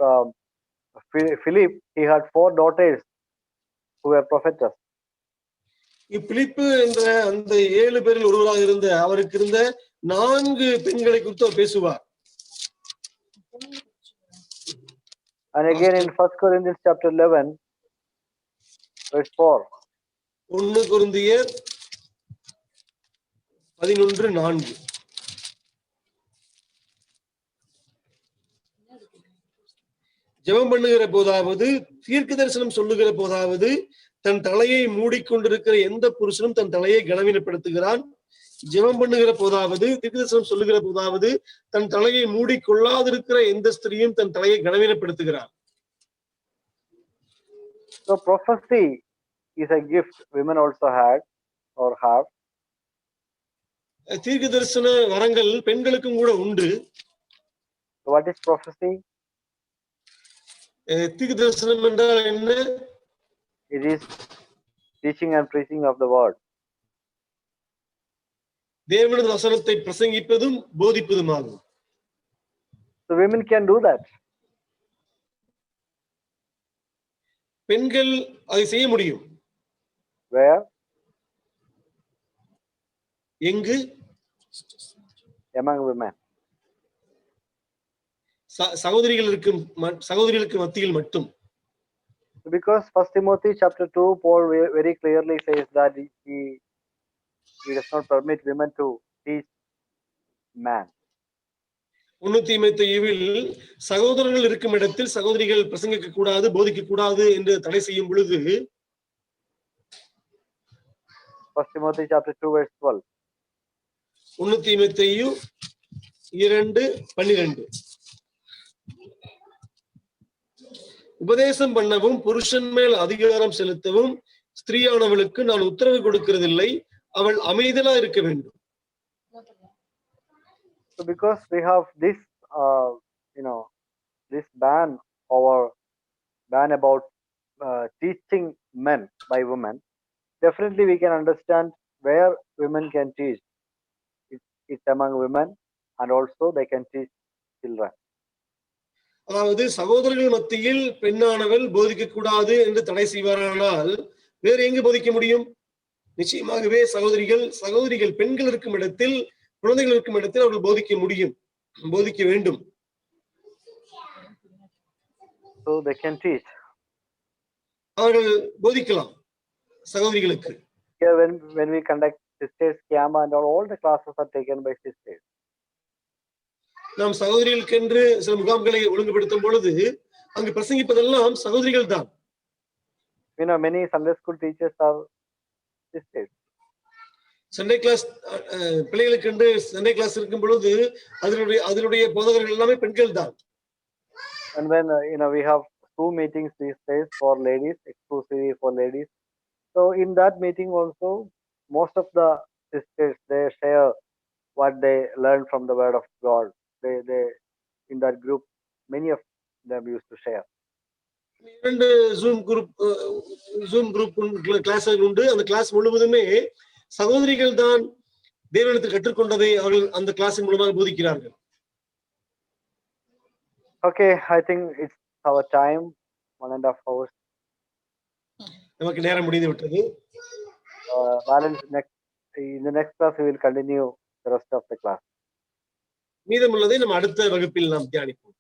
Speaker 1: Philip. He had 4 daughters who were prophetess.
Speaker 2: பிலிப்பு என்ற அந்த 7 பேரில் ஒருவராக இருந்த அவருக்கு இருந்த 4 பெண்களை குறித்து அவர் பேசுவார்.
Speaker 1: And again in 1 Corinthians chapter 11 verse 4.
Speaker 2: 1 கொரிந்தியர் 11:4. ஜெபம் பண்ணுகிற போதாவது, தீர்க்க தரிசனம் சொல்லுகிற போதாவது, தன் தலையை மூடிக்கொண்டிருக்கிற எந்த புருஷனும் தன் தலையை கனவீனப்படுத்துகிறான். ஜெபம் பண்ணுகிற போதாவது, தீர்க்க தரிசனம் சொல்லுகிற போதாவது, தன் தலையை மூடிக்கொள்ளாதிருக்கிற எந்த ஸ்திரீயும் தன் தலையை கனவீனப்படுத்துகிறார்.
Speaker 1: So prophecy is a gift women also had or have.
Speaker 2: தீர்க்க தரிசன வரங்கள் பெண்களுக்கும் கூட உண்டு.
Speaker 1: So what is prophecy?
Speaker 2: தீர்க்க தரிசனம் என்றால் என்ன?
Speaker 1: It is teaching and preaching of the word.
Speaker 2: தேவனது வசனத்தை பிரசங்கிப்பதும் போதிப்பதுமாகும்.
Speaker 1: So women can do that.
Speaker 2: பெண்கள் அதை செய்ய முடியும்.
Speaker 1: Where?
Speaker 2: எங்கு?
Speaker 1: Among women.
Speaker 2: சகோதரிகளுக்கு மத்தியில் மட்டும்.
Speaker 1: Because 1 Timothy chapter 2, Paul very clearly says that he does not permit women to teach man.
Speaker 2: 1 தீமோத்தேயுவில் சகோதரர்கள் இருக்கும் இடத்தில் சகோதரிகள் பிரசங்கிக்க கூடாது, போதிக்க கூடாது என்று தடை செய்யும் பொழுது
Speaker 1: 1 Timothy chapter 2 verse 12.
Speaker 2: 1 தீமோத்தேயு 2:12. உபதேசம் பண்ணவும் புருஷன் மேல் அதிகாரம் செலுத்தவும் ஸ்திரீயானவளுக்கு நான் உத்தரவு கொடுக்கிறதில்லை, அவள் அமைதலா இருக்க வேண்டும்.
Speaker 1: So because we have this this ban about teaching men by women, definitely we can understand where women can teach. It's among women and also they can teach children.
Speaker 2: அதாவது சகோதரர்கள் மத்தியில் பெண்ணானவள் போதிக்க கூடாது என்று தடை செய்வாரானால் வேறு எங்கு போதிக்க முடியும்? நிச்சயமாகவே சகோதரிகள் பெண்கள் இருக்கும் இடத்தில் குழந்தைகள் இருக்கும் இடத்தில் அவர்கள் போதிக்க முடியும், போதிக்க வேண்டும்.
Speaker 1: So they can teach.
Speaker 2: அவர்கள் போதிக்கலாம் சகோதரிகளுக்கு.
Speaker 1: Here when we conduct sisters camp and all the classes are taken by sisters.
Speaker 2: நாம் சகோதரிகளுக்கென்று சில முகாம்களை ஒழுங்குபடுத்தும் பொழுது அங்கு பிரசங்கிப்பதெல்லாம் சகோதரிகள் தான்.
Speaker 1: You know, many Sunday school teachers are sisters.
Speaker 2: Sunday class பிள்ளைகளுக்கென்று சண்டே கிளாஸ் இருக்கும் பொழுது அதனுடைய போதகர்கள் எல்லாமே பெண்கள் தான்.
Speaker 1: And when you know, we have 2 meetings these days for ladies, exclusively for ladies. So in that meeting also, most of the sisters, they share what they learned from the word of God. They in that group, many of them used to share.
Speaker 2: இரண்டு ஜூம் குரூப் கிளாஸ்கள் உண்டு. அந்த கிளாஸ் முழுவதுமே சகோதரிகள் தான் தேவனிடத்தில் கற்றுக்கொண்டதை அவர்கள் அந்த கிளாஸின் மூலமாக போதிக்கிறார்கள்.
Speaker 1: Okay, I think it's our time, 1.5 hours.
Speaker 2: நமக்கு நேரம் முடிந்து விட்டது.
Speaker 1: Balance in the next class we will continue the rest of the class.
Speaker 2: மீதமுள்ளதை நம்ம அடுத்த வகுப்பில் நாம் தியானிப்போம்.